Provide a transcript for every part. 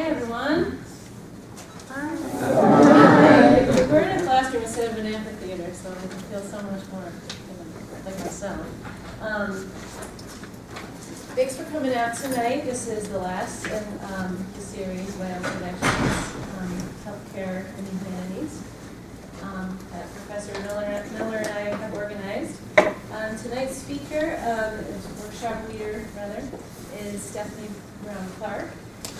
everyone. Hi. We're in a classroom instead of an amphitheater, so I feel so much more like myself. Thanks for coming out tonight. This is the last in the series, Lab Connections, Healthcare and Humanities, that Professor Miller and I have organized. Tonight's speaker, workshop leader rather, is Stephanie Brown-Clark.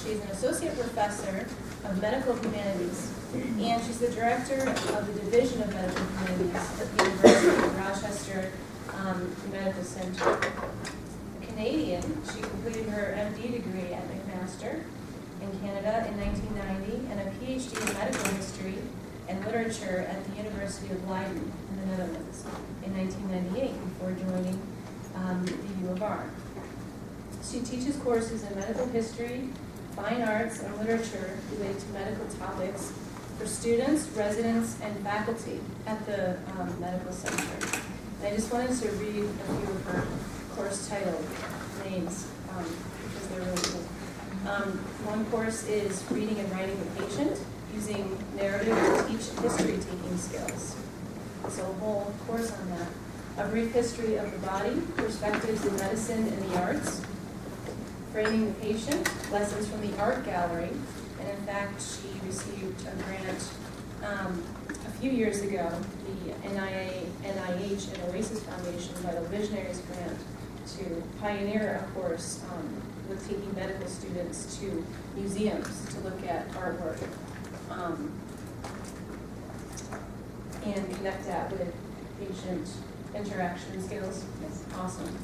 She's an associate professor of medical humanities, and she's the director of the Division of Medical Humanities at the University of Rochester Medical Center. A Canadian, she completed her MD degree at McMaster in Canada in 1990 and a PhD in medical history and literature at the University of Leiden in the Netherlands in 1998 before joining the U of R. She teaches courses in medical history, fine arts, and literature related to medical topics for students, residents, and faculty at the medical center. And I just wanted to read a few of her course title names because they're really cool. One course is Reading and Writing the Patient, using narrative to teach history-taking skills. So a whole course on that. A brief history of the body, perspectives in medicine and the arts, framing the patient, lessons from the art gallery, and in fact she received a grant a few years ago, the NIH and Oasis Foundation Vital Visionaries grant to pioneer a course with taking medical students to museums to look at artwork and connect that with patient interaction skills. It's awesome.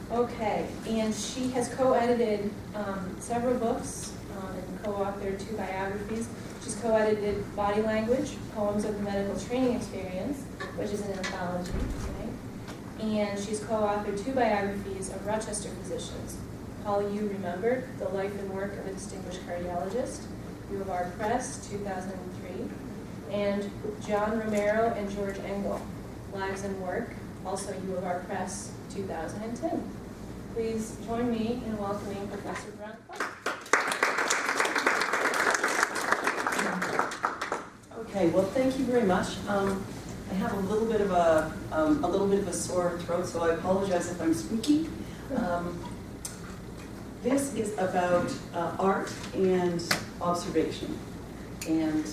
Okay, and she has co-edited several books and co-authored 2 biographies. She's co-edited Body Language, Poems of the Medical Training Experience, which is an anthology, okay? And she's co-authored 2 biographies of Rochester physicians. Paul U. Remembered, The Life and Work of a Distinguished Cardiologist, U of R Press, 2003, and John Romero and George Engel, Lives and Work, also U of R Press, 2010. Please join me in welcoming Professor Brown-Clark. Okay, well, thank you very much. I have a little bit of a sore throat, so I apologize if I'm squeaky. This is about art and observation, and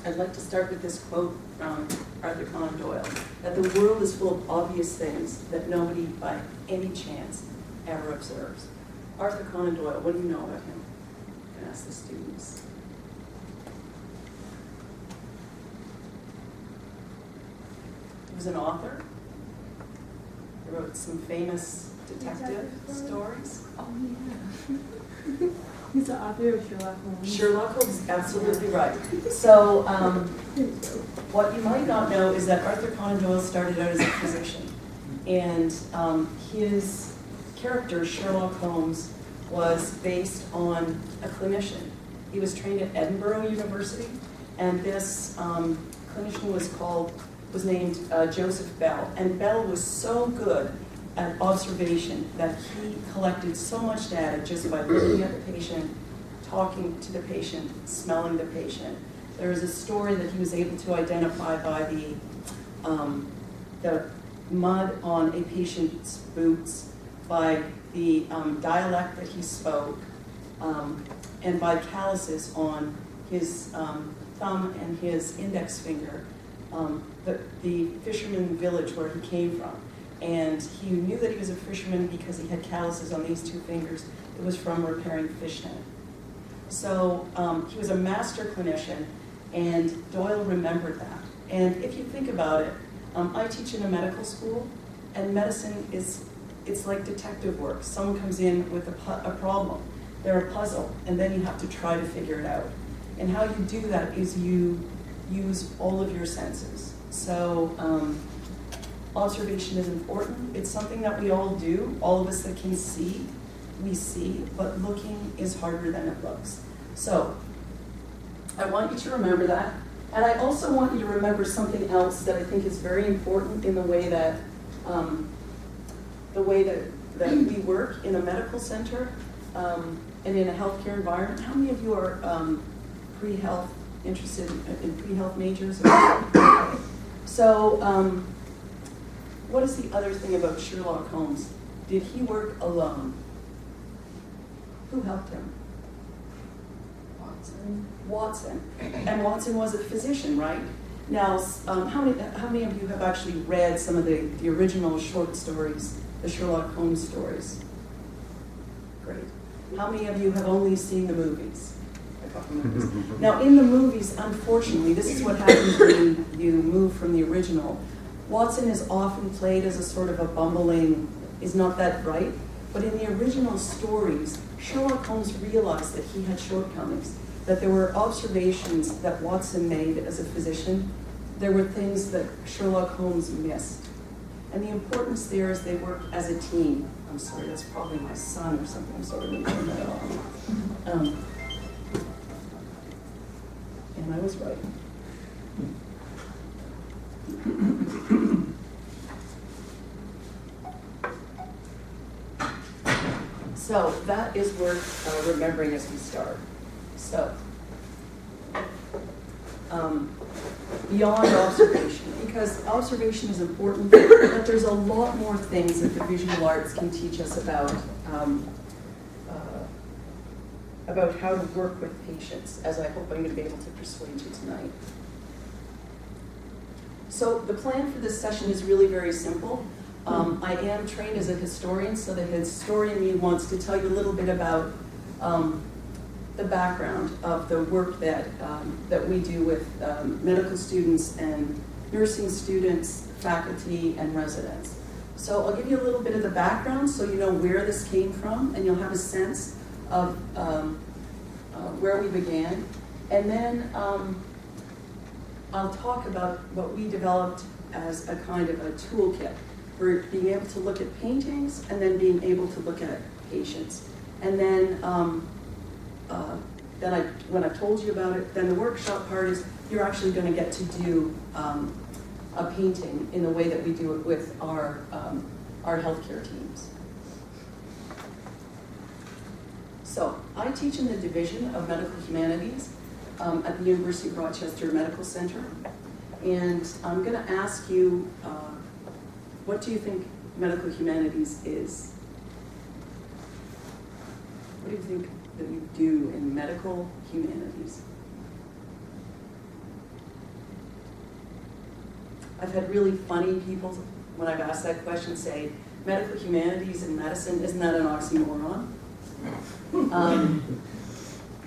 I'd like to start with this quote from Arthur Conan Doyle, that the world is full of obvious things that nobody by any chance ever observes. Arthur Conan Doyle, what do you know about him? You can ask the students. He was an author. He wrote some famous detective stories. Oh, yeah. He's the author of Sherlock Holmes. Sherlock Holmes, absolutely right. So, what you might not know is that Arthur Conan Doyle started out as a physician. And his character, Sherlock Holmes, was based on a clinician. He was trained at Edinburgh University, and this clinician was named Joseph Bell. And Bell was so good at observation that he collected so much data just by looking at the patient, talking to the patient, smelling the patient. There is a story that he was able to identify by the mud on a patient's boots, by the dialect that he spoke, and by calluses on his thumb and his index finger, the fisherman village where he came from. And he knew that he was a fisherman because he had calluses on these 2 fingers. It was from repairing fish net. So he was a master clinician, and Doyle remembered that. And if you think about it, I teach in a medical school, and medicine it's like detective work. Someone comes in with a problem, they're a puzzle, and then you have to try to figure it out. And how you do that is you use all of your senses. So observation is important. It's something that we all do. All of us that can see, we see, but looking is harder than it looks. So I want you to remember that. And I also want you to remember something else that I think is very important in the way that we work in a medical center. and in a healthcare environment. How many of you are pre-health, interested in pre-health majors? So, what is the other thing about Sherlock Holmes? Did he work alone? Who helped him? Watson. And Watson was a physician, right? Now, how many of you have actually read some of the original short stories, the Sherlock Holmes stories? Great. How many of you have only seen the movies? A couple movies. Now, in the movies, unfortunately, this is what happens when you move from the original. Watson is often played as a sort of a bumbling, is not that bright, but in the original stories, Sherlock Holmes realized that he had shortcomings, that there were observations that Watson made as a physician. There were things that Sherlock Holmes missed. And the importance there is they work as a team. I'm sorry, that's probably my son or something, so I didn't turn that off. And I was right. So that is worth remembering as we start. So, beyond observation, because observation is important, but there's a lot more things that the visual arts can teach us about how to work with patients, as I hope I'm going to be able to persuade you tonight. So the plan for this session is really very simple. I am trained as a historian, so the historian in me wants to tell you a little bit about the background of the work that we do with medical students and nursing students, faculty, and residents. So I'll give you a little bit of the background so you know where this came from, and you'll have a sense of where we began. And then I'll talk about what we developed as a kind of a toolkit for being able to look at paintings and then being able to look at patients. And then when I've told you about it, then the workshop part is you're actually going to get to do a painting in the way that we do it with our healthcare teams. So I teach in the Division of Medical Humanities at the University of Rochester Medical Center. And I'm going to ask you, what do you think medical humanities is? What do you think that we do in medical humanities? I've had really funny people, when I've asked that question, say, medical humanities and medicine, isn't that an oxymoron?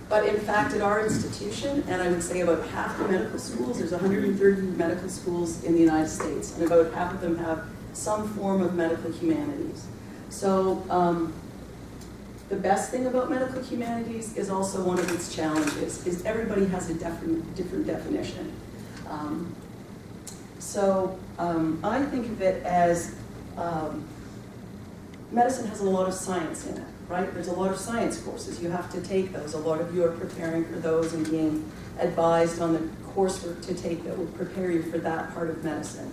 But in fact, at our institution, and I would say about half the medical schools, there's 130 medical schools in the United States, and about half of them have some form of medical humanities. So the best thing about medical humanities is also one of its challenges, is everybody has a different definition. I think of it as medicine has a lot of science in it, right? There's a lot of science courses. You have to take those. A lot of you are preparing for those and being advised on the coursework to take that will prepare you for that part of medicine.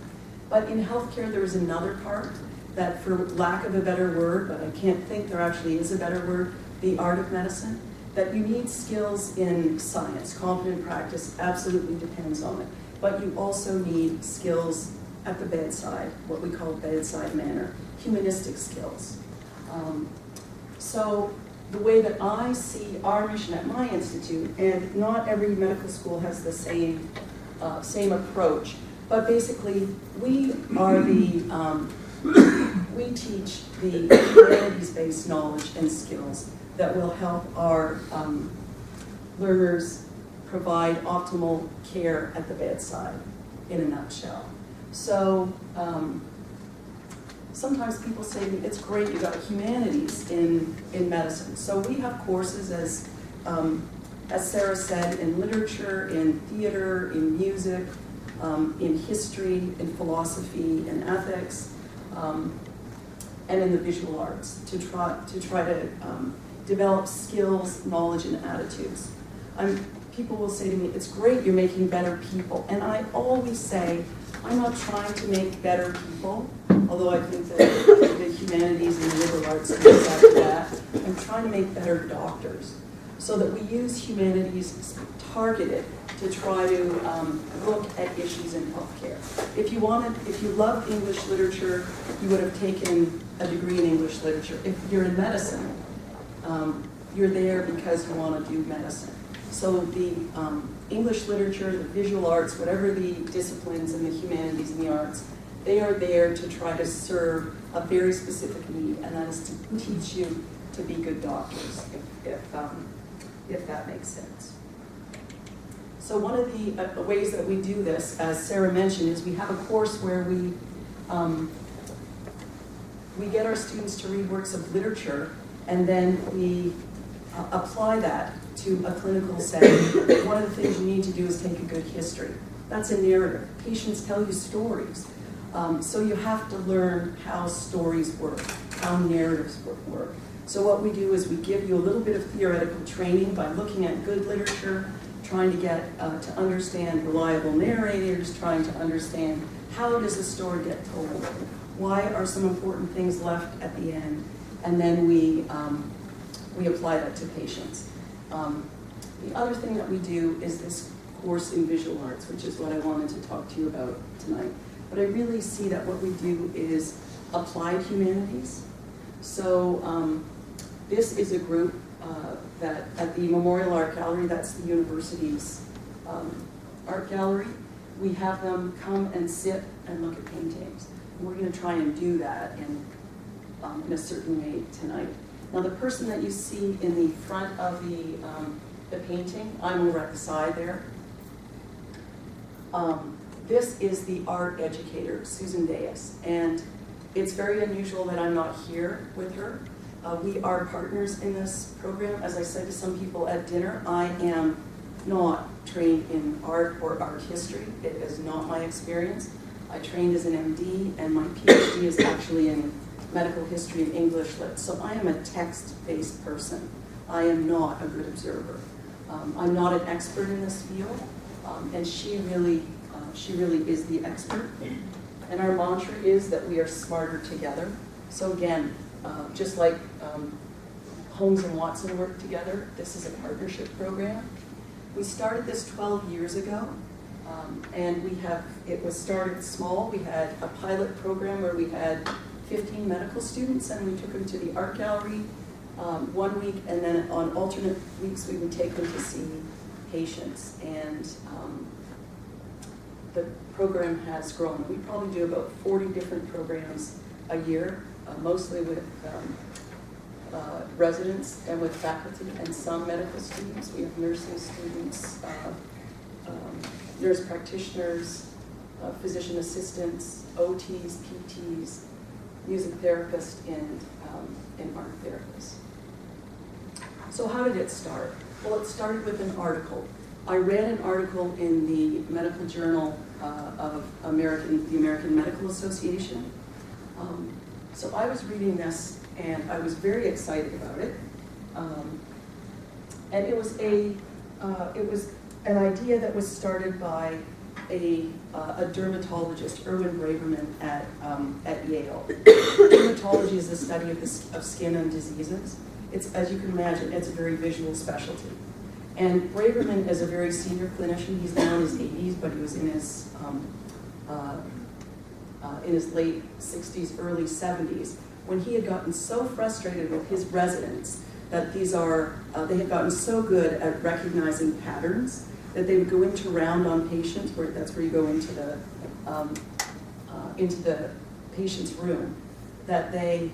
But in healthcare, there is another part that, for lack of a better word, but I can't think there actually is a better word, the art of medicine, that you need skills in science. Competent practice absolutely depends on it. But you also need skills at the bedside, what we call bedside manner, humanistic skills. So the way that I see our mission at my institute, and not every medical school has the same approach, but basically we are we teach the humanities-based knowledge and skills that will help our learners provide optimal care at the bedside, in a nutshell. So sometimes people say to me, it's great you got humanities in medicine. So we have courses, as Sarah said, in literature, in theater, in music, in history, in philosophy, in ethics, and in the visual arts to try to develop skills, knowledge, and attitudes. People will say to me, it's great you're making better people. And I always say, I'm not trying to make better people, although I think that the humanities and the liberal arts do exactly that. I'm trying to make better doctors, so that we use humanities targeted to try to look at issues in healthcare. If you love English literature, you would have taken a degree in English literature. If you're in medicine, you're there because you want to do medicine. So the English literature, the visual arts, whatever the disciplines in the humanities and the arts, they are there to try to serve a very specific need, and that is to teach you to be good doctors, if that makes sense. So one of the ways that we do this, as Sarah mentioned, is we have a course where we get our students to read works of literature, and then we apply that to a clinical setting. One of the things you need to do is take a good history. That's a narrative. Patients tell you stories. So you have to learn how stories work, how narratives work. So what we do is we give you a little bit of theoretical training by looking at good literature, trying to get to understand reliable narrators, trying to understand how does a story get told, why are some important things left at the end, and then we apply that to patients. The other thing that we do is this course in visual arts, which is what I wanted to talk to you about tonight. But I really see that what we do is applied humanities. So this is a group that at the Memorial Art Gallery, that's the university's art gallery, we have them come and sit and look at paintings. And we're going to try and do that in a certain way tonight. Now the person that you see in the front of the painting, I'm over at the side there. This is the art educator, Susan Deas, and it's very unusual that I'm not here with her. We are partners in this program. As I said to some people at dinner, I am not trained in art or art history. It is not my experience. I trained as an MD, and my PhD is actually in medical history and English lit. So I am a text-based person. I am not a good observer. I'm not an expert in this field, and she really is the expert. And our mantra is that we are smarter together. So again, just like Holmes and Watson work together, this is a partnership program. We started this 12 years ago, and it was started small. We had a pilot program where we had 15 medical students, and we took them to the art gallery 1 week, and then on alternate weeks we would take them to see patients. And the program has grown. We probably do about 40 different programs a year, mostly with residents and with faculty and some medical students. We have nursing students, nurse practitioners, physician assistants, OTs, PTs, music therapists, and art therapists. So how did it start? Well, it started with an article. I read an article in the medical journal of the American Medical Association. So I was reading this, and I was very excited about it. And it was an idea that was started by a dermatologist, Erwin Braverman at Yale. Dermatology is the study of skin and diseases. It's, as you can imagine, it's a very visual specialty. And Braverman is a very senior clinician. He's now in his 80s, but he was in his late 60s, early 70s, when he had gotten so frustrated with his residents that they had gotten so good at recognizing patterns that they would go into round on patients, that's where you go into the patient's room, that they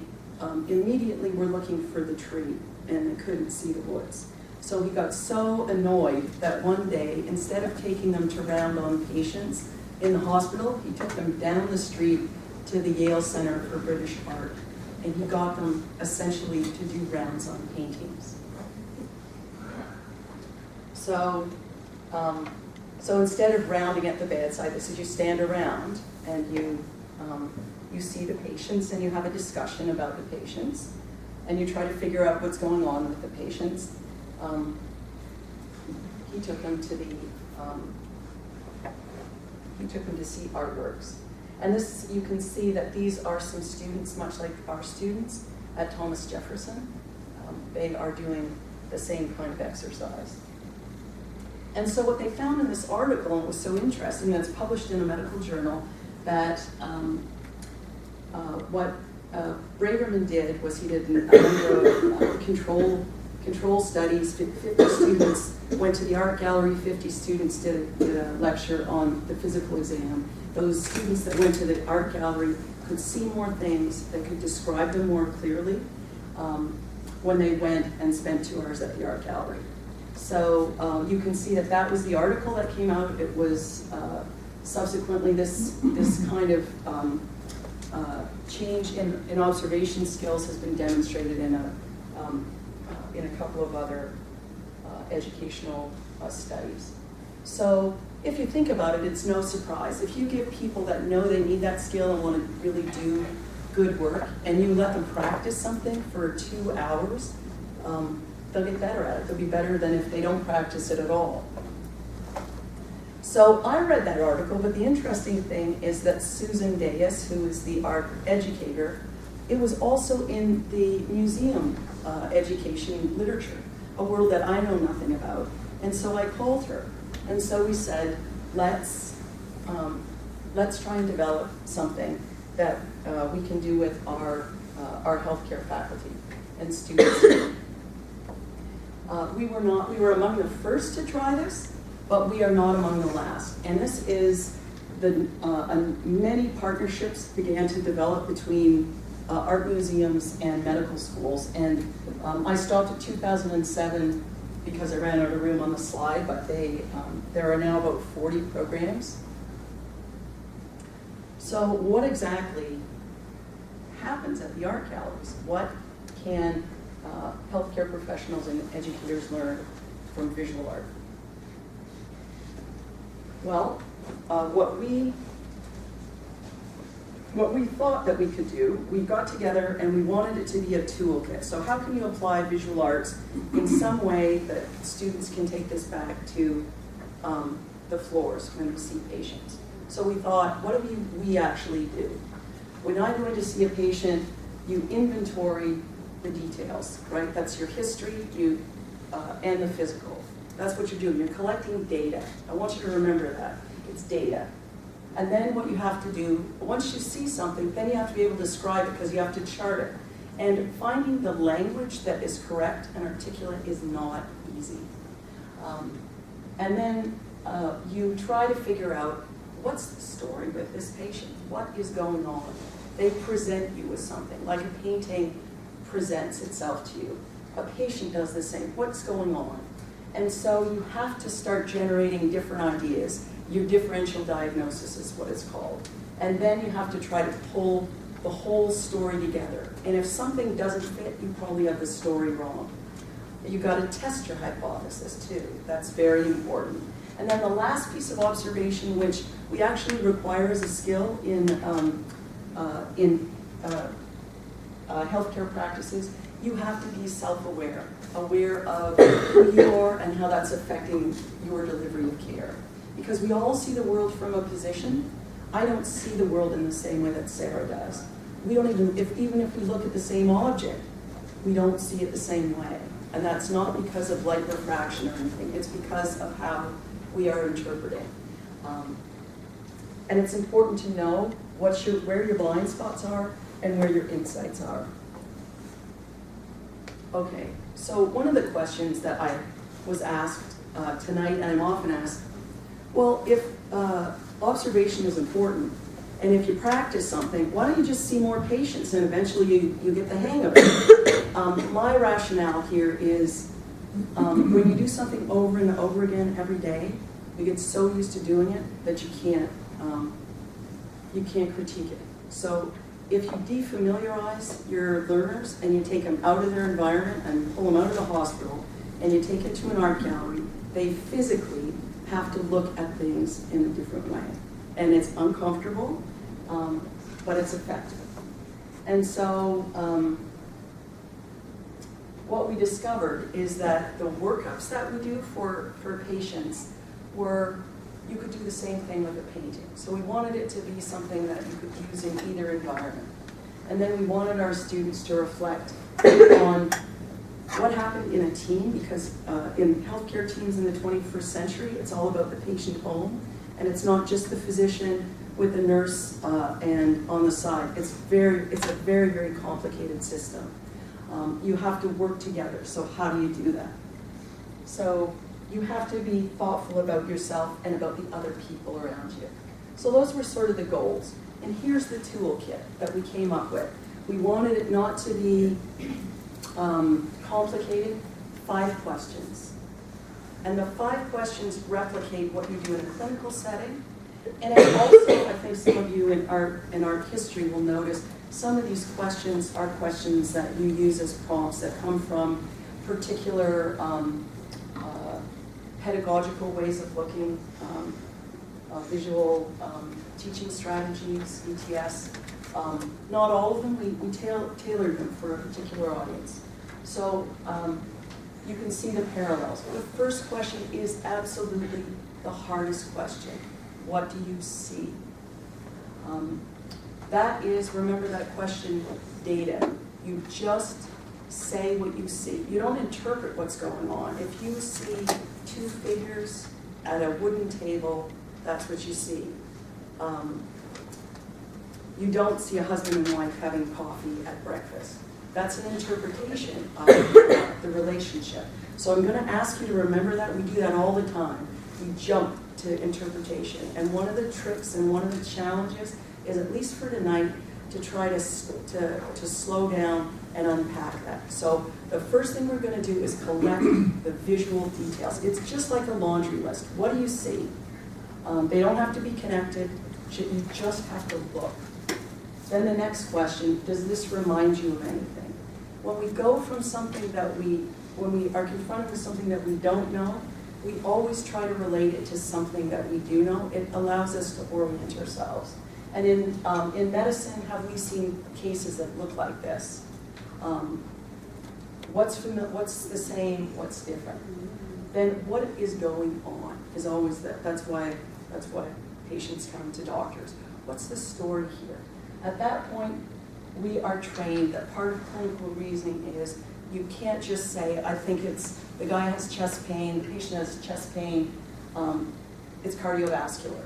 immediately were looking for the tree and they couldn't see the woods. So he got so annoyed that one day, instead of taking them to round on patients in the hospital, he took them down the street to the Yale Center for British Art, and he got them essentially to do rounds on paintings. So instead of rounding at the bedside, this is you stand around and you see the patients and you have a discussion about the patients, and you try to figure out what's going on with the patients. He took them to see artworks, And this, you can see that these are some students, much like our students at Thomas Jefferson. They are doing the same kind of exercise. And so what they found in this article, and it was so interesting, that it's published in a medical journal, that what Braverman did was he did a number of control studies. 50 students went to the art gallery, 50 students did a lecture on the physical exam. Those students that went to the art gallery could see more things, they could describe them more clearly when they went and spent 2 hours at the art gallery. So you can see that that was the article that came out. It was subsequently this kind of change in observation skills has been demonstrated in a couple of other educational studies. So if you think about it, it's no surprise. If you give people that know they need that skill and want to really do good work, and you let them practice something for 2 hours, they'll get better at it. They'll be better than if they don't practice it at all. So I read that article, but the interesting thing is that Susan Dayas, who is the art educator, it was also in the museum education literature, a world that I know nothing about. And so I called her. And so we said, let's try and develop something that we can do with our healthcare faculty and students. We were among the first to try this, but we are not among the last. And this is many partnerships began to develop between art museums and medical schools. And I stopped at 2007 because I ran out of room on the slide, but there are now about 40 programs. So what exactly happens at the art galleries? What can healthcare professionals and educators learn from visual art? Well, what we thought that we could do, we got together and we wanted it to be a toolkit. So how can you apply visual arts in some way that students can take this back to the floors when we see patients? So we thought, what do we actually do? When I'm going to see a patient, you inventory the details, right? That's your history, and the physical. That's what you're doing. You're collecting data. I want you to remember that. It's data. And then what you have to do, once you see something, then you have to be able to describe it because you have to chart it. And finding the language that is correct and articulate is not easy. And then you try to figure out what's the story with this patient? What is going on? They present you with something, like a painting presents itself to you. A patient does the same. What's going on? And so you have to start generating different ideas. Your differential diagnosis is what it's called. And then you have to try to pull the whole story together. And if something doesn't fit, you probably have the story wrong. You've got to test your hypothesis too. That's very important. And then the last piece of observation, which we actually require as a skill in healthcare practices, you have to be self-aware, aware of who you are and how that's affecting your delivery of care. Because we all see the world from a position. I don't see the world in the same way that Sarah does. We don't even if we look at the same object, we don't see it the same way. And that's not because of light refraction or anything. It's because of how we are interpreting. And it's important to know where your blind spots are and where your insights are. Okay, so one of the questions that I was asked tonight, and I'm often asked, well, if observation is important, and if you practice something, why don't you just see more patients and eventually you get the hang of it? My rationale here is when you do something over and over again every day, you get so used to doing it that you can't critique it. So if you defamiliarize your learners and you take them out of their environment and pull them out of the hospital and you take it to an art gallery, they physically have to look at things in a different way. And it's uncomfortable, but it's effective. And so what we discovered is that the workups that we do for patients were you could do the same thing with a painting. So we wanted it to be something that you could use in either environment. And then we wanted our students to reflect on what happened in a team, because in healthcare teams in the 21st century, it's all about the patient home, and it's not just the physician with the nurse and on the side. It's a very, very complicated system. You have to work together, so how do you do that? So you have to be thoughtful about yourself and about the other people around you. So those were sort of the goals. And here's the toolkit that we came up with. We wanted it not to be complicated. 5 questions. And the 5 questions replicate what you do in a clinical setting. And it also, I think some of you in art history will notice, some of these questions are questions that you use as prompts that come from particular pedagogical ways of looking, visual teaching strategies, ETS. Not all of them, we tailored them for a particular audience. So you can see the parallels. The first question is absolutely the hardest question. What do you see? That is, remember that question, data. You just say what you see. You don't interpret what's going on. If you see 2 figures at a wooden table, that's what you see. You don't see a husband and wife having coffee at breakfast. That's an interpretation of the relationship. So I'm going to ask you to remember that. We do that all the time. We jump to interpretation. And one of the tricks and one of the challenges is, at least for tonight, to try to slow down and unpack that. So the first thing we're going to do is collect the visual details. It's just like a laundry list. What do you see? They don't have to be connected. You just have to look. Then the next question, does this remind you of anything? When we go from something that when we are confronted with something that we don't know, we always try to relate it to something that we do know. It allows us to orient ourselves. And in medicine, have we seen cases that look like this? What's the same, what's different? Then what is going on is always that's why patients come to doctors. What's the story here? At that point, we are trained that part of clinical reasoning is you can't just say, I think it's, the guy has chest pain, the patient has chest pain, it's cardiovascular.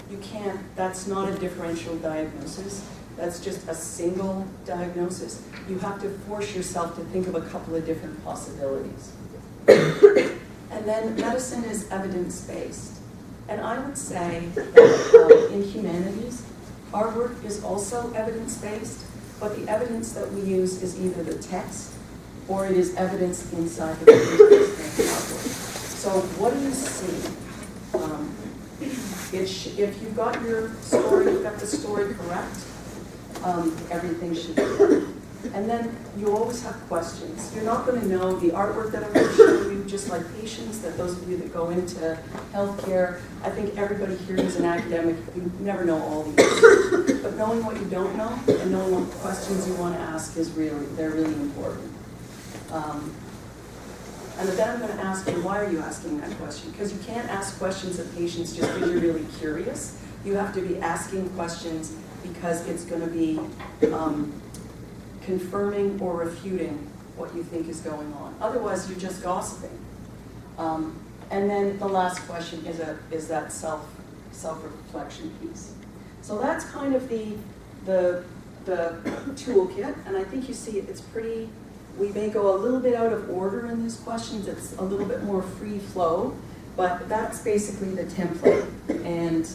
You can't, that's not a differential diagnosis. That's just a single diagnosis. You have to force yourself to think of a couple of different possibilities. And then medicine is evidence-based. And I would say that in humanities, our work is also evidence-based, but the evidence that we use is either the text or it is evidence inside the paper. So what do you see? If you've got your story, you've got the story correct, everything should be good. And then you always have questions. You're not going to know the artwork that I'm going to show you, just like patients, that those of you that go into healthcare, I think everybody here who's an academic, you never know all the answers. But knowing what you don't know and knowing what questions you want to ask is they're really important. And then I'm going to ask you, why are you asking that question? Because you can't ask questions of patients just because you're really curious. You have to be asking questions because it's going to be confirming or refuting what you think is going on. Otherwise, you're just gossiping. And then the last question is that self-reflection piece. So that's kind of the toolkit, and I think you see it's pretty. We may go a little bit out of order in these questions. It's a little bit more free flow, but that's basically the template. And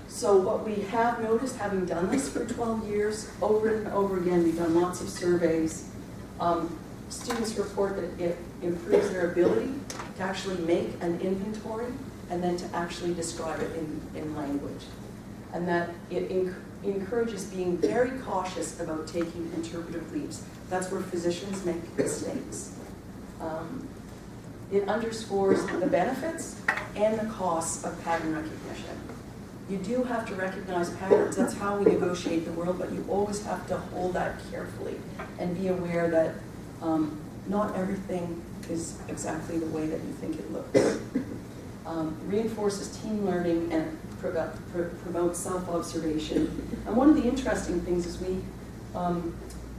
so what we have noticed, having done this for 12 years, over and over again, we've done lots of surveys. Students report that it improves their ability to actually make an inventory and then to actually describe it in language. And that it encourages being very cautious about taking interpretive leaps. That's where physicians make mistakes. It underscores the benefits and the costs of pattern recognition. You do have to recognize patterns. That's how we negotiate the world, but you always have to hold that carefully and be aware that not everything is exactly the way that you think it looks. Reinforces team learning and promotes self-observation. And one of the interesting things is we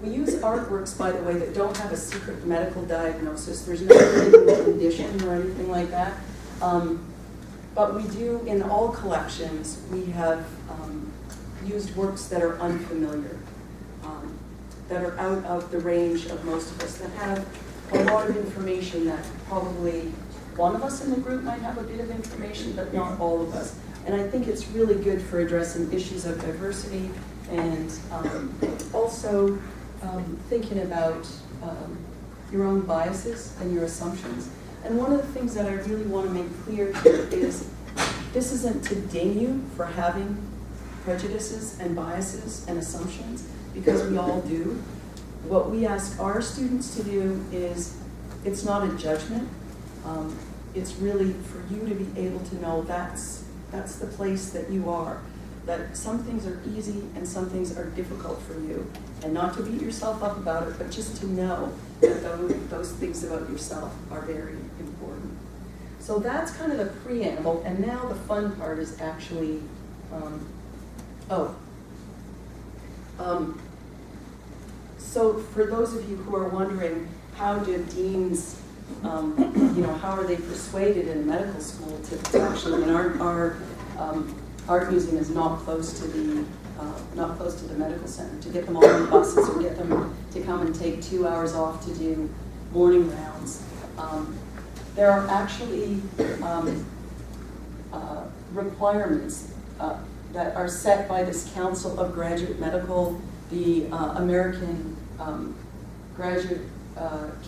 use artworks, by the way, that don't have a secret medical diagnosis. There's no medical condition or anything like that. But we do, in all collections, we have used works that are unfamiliar, that are out of the range of most of us, that have a lot of information that probably one of us in the group might have a bit of information, but not all of us. And I think it's really good for addressing issues of diversity and also thinking about your own biases and your assumptions. And one of the things that I really want to make clear here is this isn't to ding you for having prejudices and biases and assumptions, because we all do. What we ask our students to do is, it's not a judgment. It's really for you to be able to know that's the place that you are. That some things are easy and some things are difficult for you. And not to beat yourself up about it, but just to know that those things about yourself are very important. So that's kind of the preamble, and now the fun part is actually, so for those of you who are wondering, how do deans, how are they persuaded in medical school to actually, and our art museum is not close to the medical center, to get them all on buses or get them to come and take 2 hours off to do morning rounds. There are actually requirements that are set by this Council of Graduate Medical, the American Graduate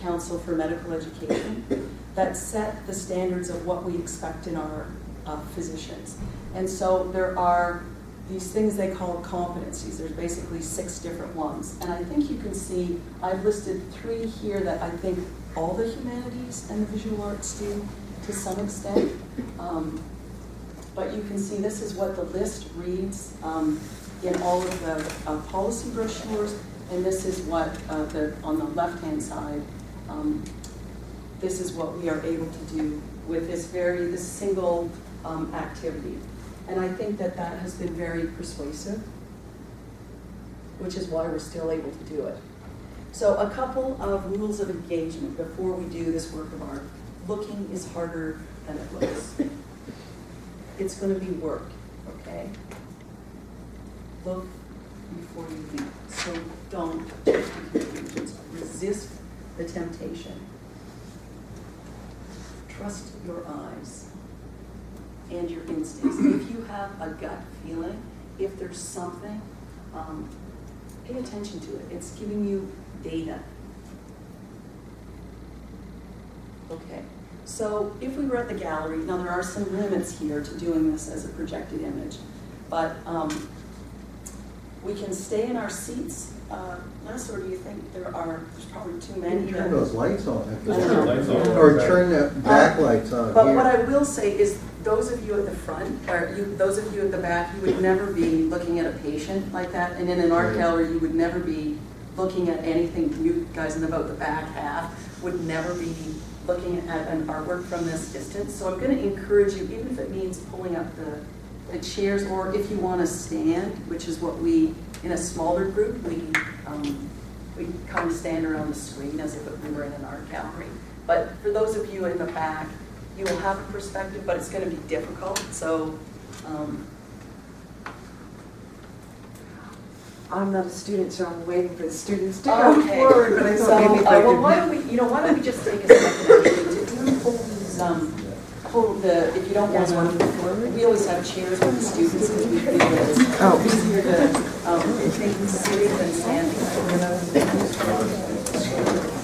Council for Medical Education, that set the standards of what we expect in our physicians. And so there are these things they call competencies. There's basically 6 different ones. And I think you can see, I've listed 3 here that I think all the humanities and the visual arts do to some extent. But you can see this is what the list reads in all of the policy brochures, and this is what, on the left-hand side, this is what we are able to do with this single activity. And I think that has been very persuasive, which is why we're still able to do it. So a couple of rules of engagement before we do this work of art. Looking is harder than it looks. It's going to be work, okay? Look before you leap. So don't take the conclusions. Resist the temptation. Trust your eyes and your instincts. If you have a gut feeling, if there's something, pay attention to it. It's giving you data. Okay, so if we were at the gallery, now there are some limits here to doing this as a projected image, but we can stay in our seats. Les, or do you think there's probably too many? Turn those lights on. Lights on. Or turn the back lights on. But here. what I will say is, those of you at the front, or those of you at the back, you would never be looking at a patient like that. And in an art gallery, you would never be looking at anything. You guys in about the back half would never be looking at an artwork from this distance. So I'm going to encourage you, even if it means pulling up the chairs, or if you want to stand, which is what we, in a smaller group, we kind of stand around the screen as if we were in an art gallery. But for those of you in the back, you will have a perspective, but it's going to be difficult. So I'm not a student, so I'm waiting for the students to come okay. forward. But I So, thought maybe if I well, could. why don't we just take a second actually to hold the, if you don't You guys want want to, to move forward? we always have chairs with the students because we feel that it's easier to take sitting than standing.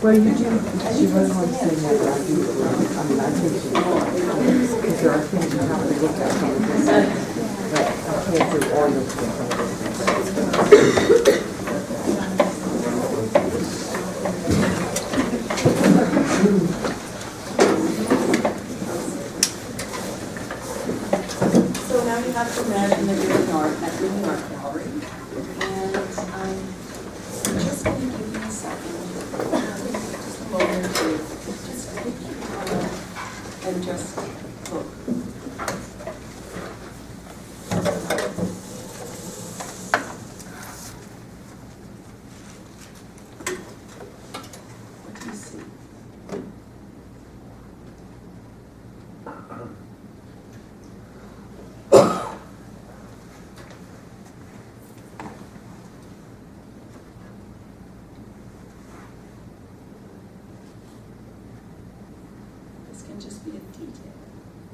Well, you do, she was once saying that, but I do, I think she, because there are things you have to look at from the distance, but I can't do all those things from the distance. So now you have to imagine that you're in an art gallery, and I'm just going to give you a second. moment to just keep quiet and just look. What do you see? This can just be a detail.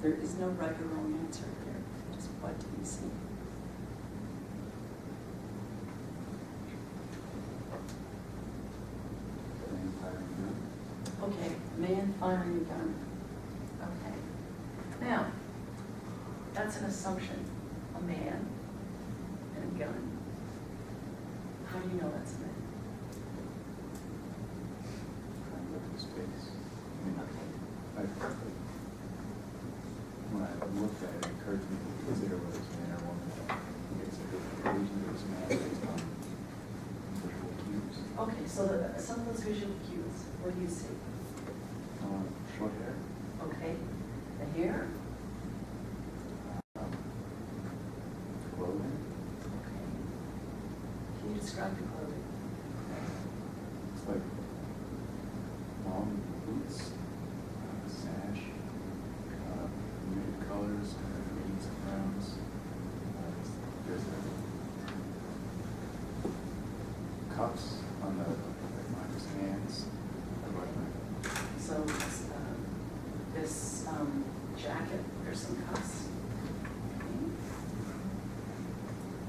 There is no right or wrong answer here. Just what do you see? Okay, man firing a gun. Okay. Now, that's an assumption. A man and a gun. How do you know that's a man? Look at his face. I mean, Okay. when I looked at it, it occurred to me, is there was a man or woman? It's a good conclusion that it was a man based on visual cues. Okay, so some of those visual cues, what do you see? Short hair, Okay, the hair, clothing, okay. Can you describe the clothing? it's like long boots, sash, muted colors, kind of greens and browns. There's cups on the, like his hands. So this jacket, there's some cuffs. Okay.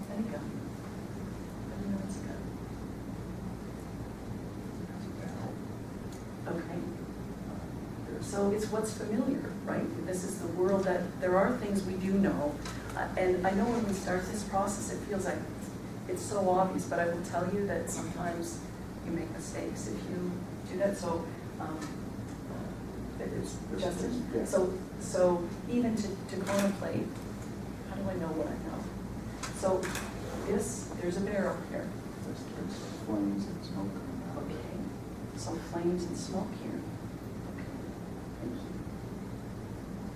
And a gun. I didn't know it's a gun. Okay. So it's what's familiar, right? This is the world that, there are things we do know. And I know when we start this process, it feels like it's so obvious, but I will tell you that sometimes you make mistakes if you do that. So, it's just, Yeah. so even to contemplate, how do I know what I know? So there's a barrel here. There's flames and smoke coming out. Okay, some flames and smoke here. Okay, thank you.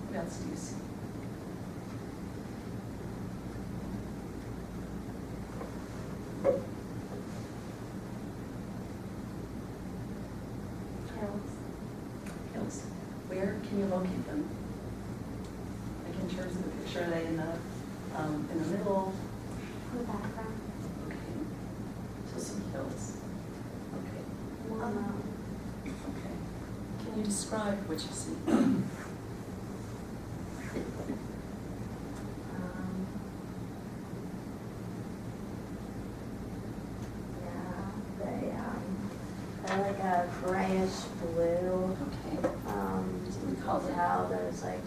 What else do you see? Hills. Where can you locate them? Like in terms of the picture, are they in the middle? In the background. Okay. So some hills. Okay. Okay. Can you describe what you see? They're like a grayish blue. Okay. You can tell there's like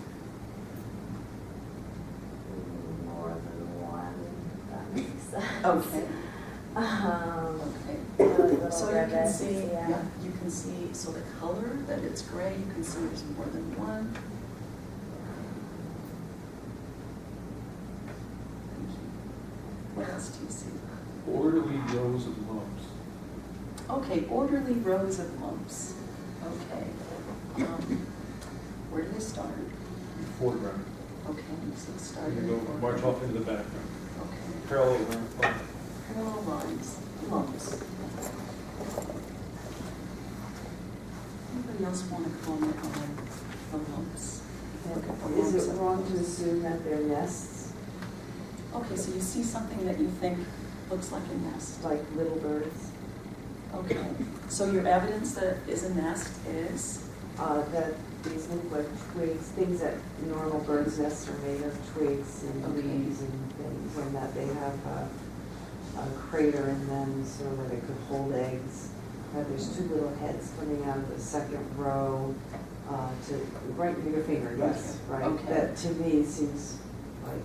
more than one, if that makes sense. Okay. Okay. Okay. So you can ribbons, see, yeah. you can see, so the color, that it's gray, you can see there's more than one. Thank you. What else do you see? Orderly rows of lumps. Okay, orderly rows of lumps. Okay. Where do they start? Foreground. Okay, so it started. And you go march off into the background. Okay. Parallel line. Parallel lines, lumps. Anybody else want to comment on the lumps? Look at the Is lumps it of wrong to lumps. assume that they're nests, Okay, so you see something that you think looks like a nest. like little birds? Okay, so your evidence that it is a nest is? That these look like twigs, things that normal birds' nests are made of, twigs and Okay. leaves and things, and that they have a crater in them so where they could hold eggs. That there's two little heads coming out of the second row to right near your finger, yes, right. Okay. That to me seems like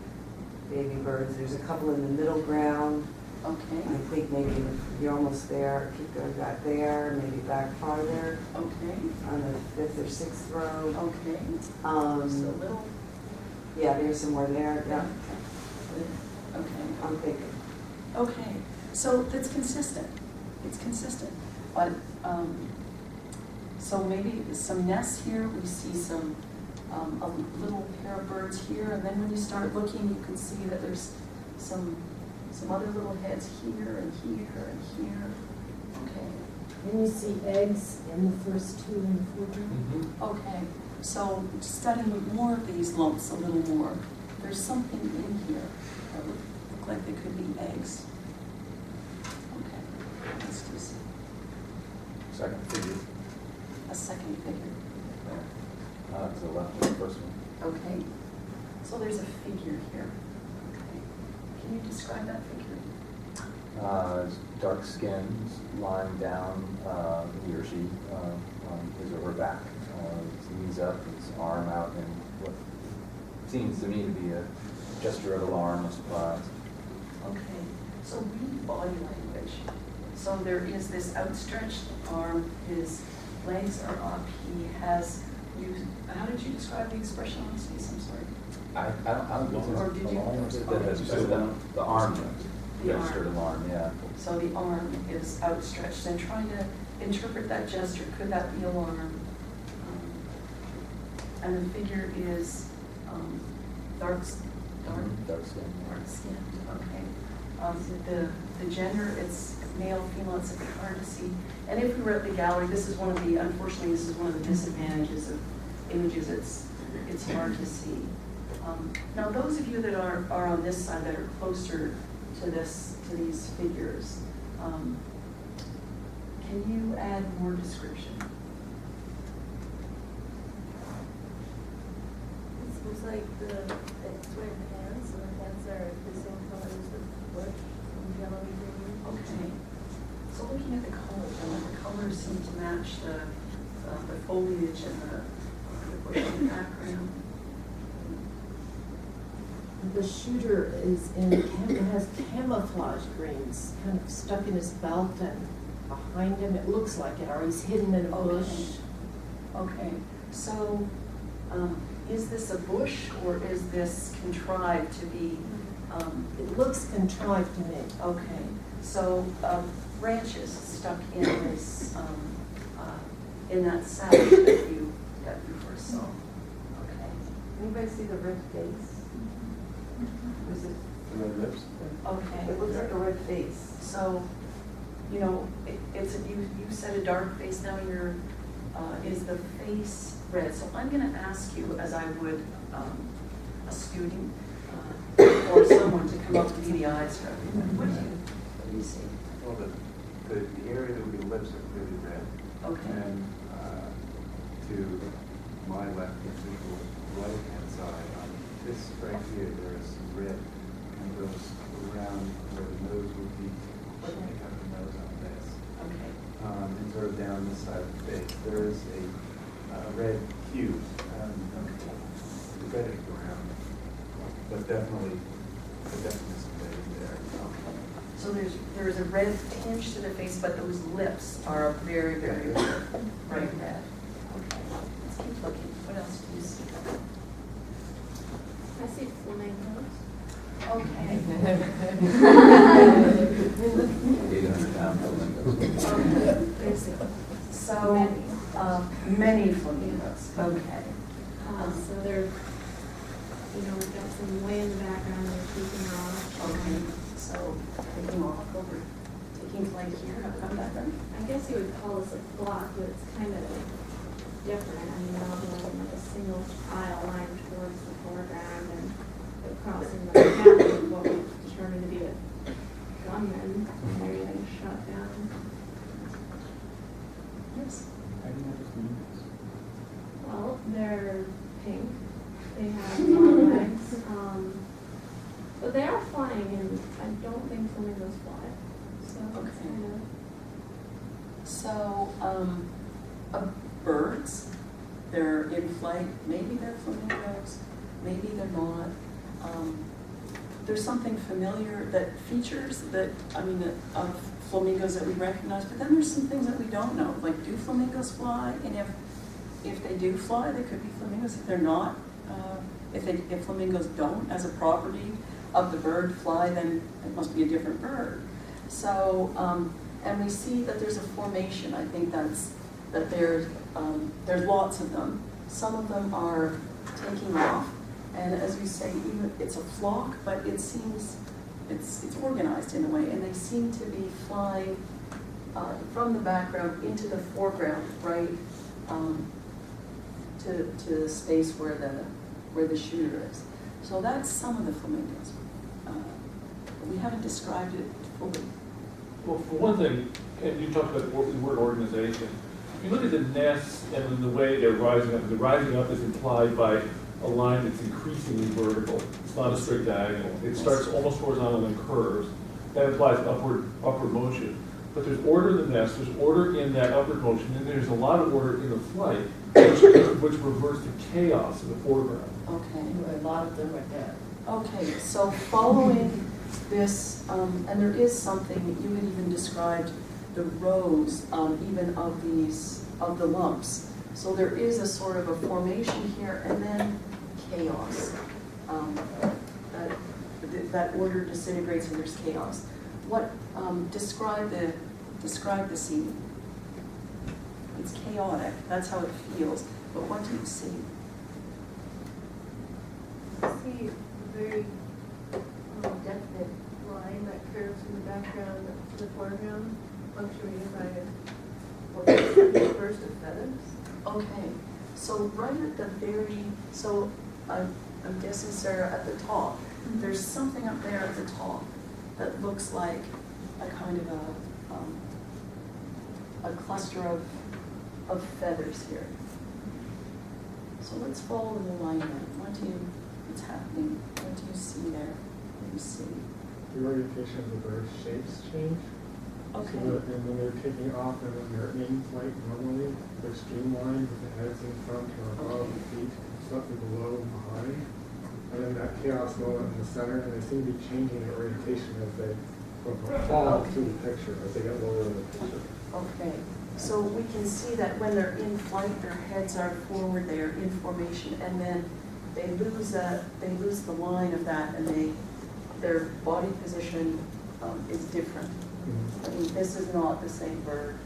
baby birds. There's a couple in the middle ground. Okay, I think maybe you're almost there, keep going back there, maybe back farther okay, on the fifth or sixth row. okay. So little. Yeah, there's some more there, yeah, Okay. I'm thinking. Okay, so that's consistent. It's consistent. But So maybe some nests here, we see some, a little pair of birds here, and then when you start looking, you can see that there's some other little heads here and here and here. Okay. And you see eggs in the first two in the foreground? Okay, so studying more of these lumps a little more, there's something in here that would look like they could be eggs. Okay, let's do Second figure, a second figure. to the left of the first one. Okay, so there's a figure here. Okay, can you describe that figure? Dark skins lying down, he or she, on his or her back, his knees up, his arm out in what seems to me to be a gesture of alarm or surprise. Okay, so read body language. So there is this outstretched arm, his legs are up, he has, how did you describe the expression on his face, I'm sorry? I don't think Or did you- it's the arm, The arm. registered alarm, yeah. So the arm is outstretched, and trying to interpret that gesture, could that be alarm? And the figure is dark Dark skin. skinned, okay. The gender, it's male, female, it's hard to see. And if we were at the gallery, this is unfortunately, this is one of the disadvantages of images, it's hard to see. Now, those of you that are on this side, that are closer to these figures, can you add more description? This looks like the square hands, and the hands are the same color as the bush, yellowy green. Okay. So looking at the colors, the colors seem to match the foliage and the bush in the background. The shooter has camouflage greens kind of stuck in his belt and behind him, it looks like it, or he's hidden in a bush. Okay, so is this a bush or is this contrived to be? It looks contrived to me. Okay, so branches stuck in this, in that sash that you first saw. Okay. Anybody see the red face? Is it, The red lips? Okay. it looks like a red face. So, you said a dark face, now is the face red? So I'm gonna ask you, as I would a student or someone to come up and be the eyes for everyone. What do you see? Well, the area that would be the lips are clearly red. Okay. And to my left, the visual right-hand side, on this right here, there is some red, and it goes around where the nose would be, make up the nose on this. Okay. And sort of down this side of the face, there is a red hue. The reddish brown, but definitely the definiteness of it is there. Okay. So there is a red tinge to the face, but those lips are very, very bright red. Okay. Let's keep looking. What else do you see? I see flamingos. Okay. 800 pound flamingos. Okay. So, many flamingos. Okay. So they're, we've got some way in the background, they're keeping off. Okay. So, taking off over, taking flight here. How come that then? I guess you would call this a block, but it's kind of different. I mean, they're all going like a single aisle line towards the foreground, and they're crossing the path of what we determined to be a gunman, and they're getting shot down. Yes. How do you know the flamingos? Well, they're pink. They have long legs. But they are flying, and I don't think flamingos fly. So it's Okay. kind of. So, birds, they're in flight. Maybe they're flamingos, maybe they're not. There's something familiar that features of flamingos that we recognize, but then there's some things that we don't know. Like, do flamingos fly? And if they do fly, they could be flamingos. If they're not, if flamingos don't, as a property of the bird, fly, then it must be a different bird. So, and we see that there's a formation. I think that's that there's lots of them. Some of them are taking off, and as you say, even it's a flock, but it seems it's organized in a way, and they seem to be flying from the background into the foreground, right, to the space where the shooter is. So that's some of the flamingos. We haven't described it fully. Well, for one thing, and you talked about the word organization. If you look at the nests and the way they're rising up, the rising up is implied by a line that's increasingly vertical. It's not a straight diagonal. It starts almost horizontal and curves. That implies upward motion. But there's order in the nest, there's order in that upward motion, and there's a lot of order in the flight, which reverts to chaos in the foreground. Okay. A lot of them are dead. Okay, so following this, and there is something, you had even described the rows even of the lumps. So there is a sort of a formation here and then chaos. That order disintegrates and there's chaos. What, describe the scene. It's chaotic, that's how it feels, but what do you see? I see a very definite line that curves from the background to the foreground, punctuated by a burst of feathers. Okay, so right at the very, so I'm guessing, Sarah, at the top, there's something up there at the top that looks like a kind of a cluster of feathers here. So let's follow the line then. What's happening? What do you see there? What do you see? The orientation of the bird shapes change. Okay. So and when they're taking off and when they're in flight normally, they're streamlined with the heads in front or above, the feet slightly below and behind. And then that chaos moment in the center, and they seem to be changing their orientation as they fall through the picture, as they get lower in the picture. Okay, so we can see that when they're in flight, their heads are forward, they are in formation, and then they lose the line of that, and their body position is different. I mean, this is not the same bird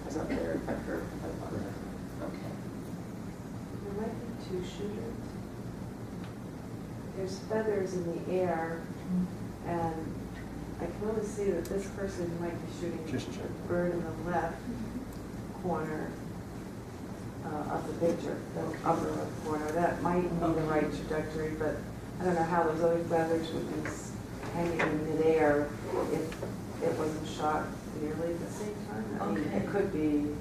as up there. I've heard about that. Okay. There might be two shooters. There's feathers in the air, and I can only see that this person might be shooting the bird in the left corner of the picture, the upper left corner. That might be the right trajectory, but I don't know how those other feathers would be hanging in midair if it wasn't shot nearly at the same time. I mean, Okay. it could be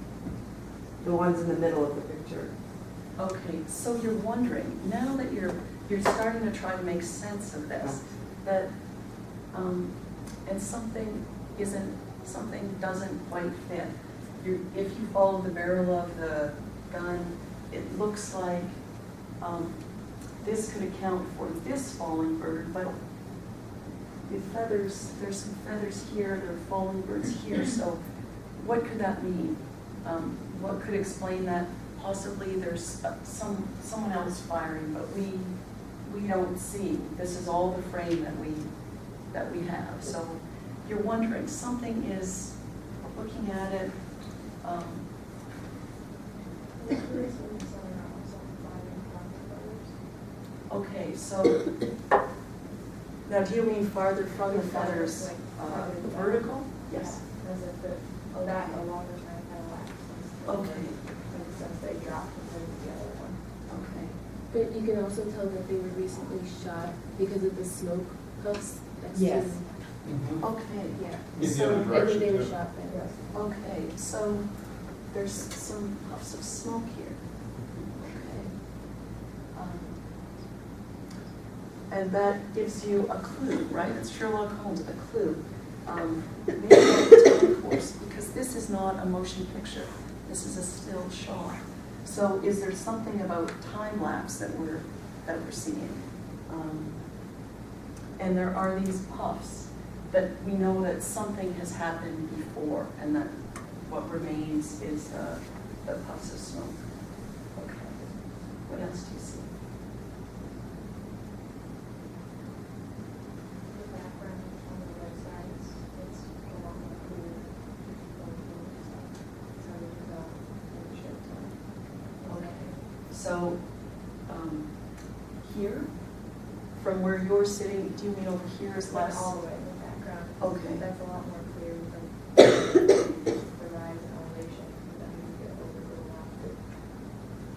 the ones in the middle of the picture. Okay, so you're wondering, now that you're starting to try to make sense of this, that, and something doesn't quite fit. If you follow the barrel of the gun, it looks like this could account for this falling bird, but the feathers, there's some feathers here, there are falling birds here, so what could that mean? What could explain that? Possibly there's someone else firing, but we don't see. This is all the frame that we have. So you're wondering, something is looking at it. Okay, so now do you mean farther from the feathers, vertical? Yes. As if that no longer trying to kind of wax. Okay. Since they dropped compared to the other one. Okay. But you can also tell that they were recently shot because of the smoke puffs. That's Yes. just- Okay. Yeah. In the So, other I think direction, they were too. shot there. okay, so there's some puffs of smoke here. Okay. And that gives you a clue, right? It's Sherlock Holmes, a clue. Maybe about the time course, because this is not a motion picture. This is a still shot. So is there something about time lapse that we're seeing? And there are these puffs that we know that something has happened before, and that what remains is the puffs of smoke. Okay. What else do you see? The background on the right side, it's a lot more clear. It's how you develop and So, here, from where you're sitting, do you mean over here is Like less? all the way in the background. Okay. That's a lot more clear with the rise in elevation, then you get over the lofted.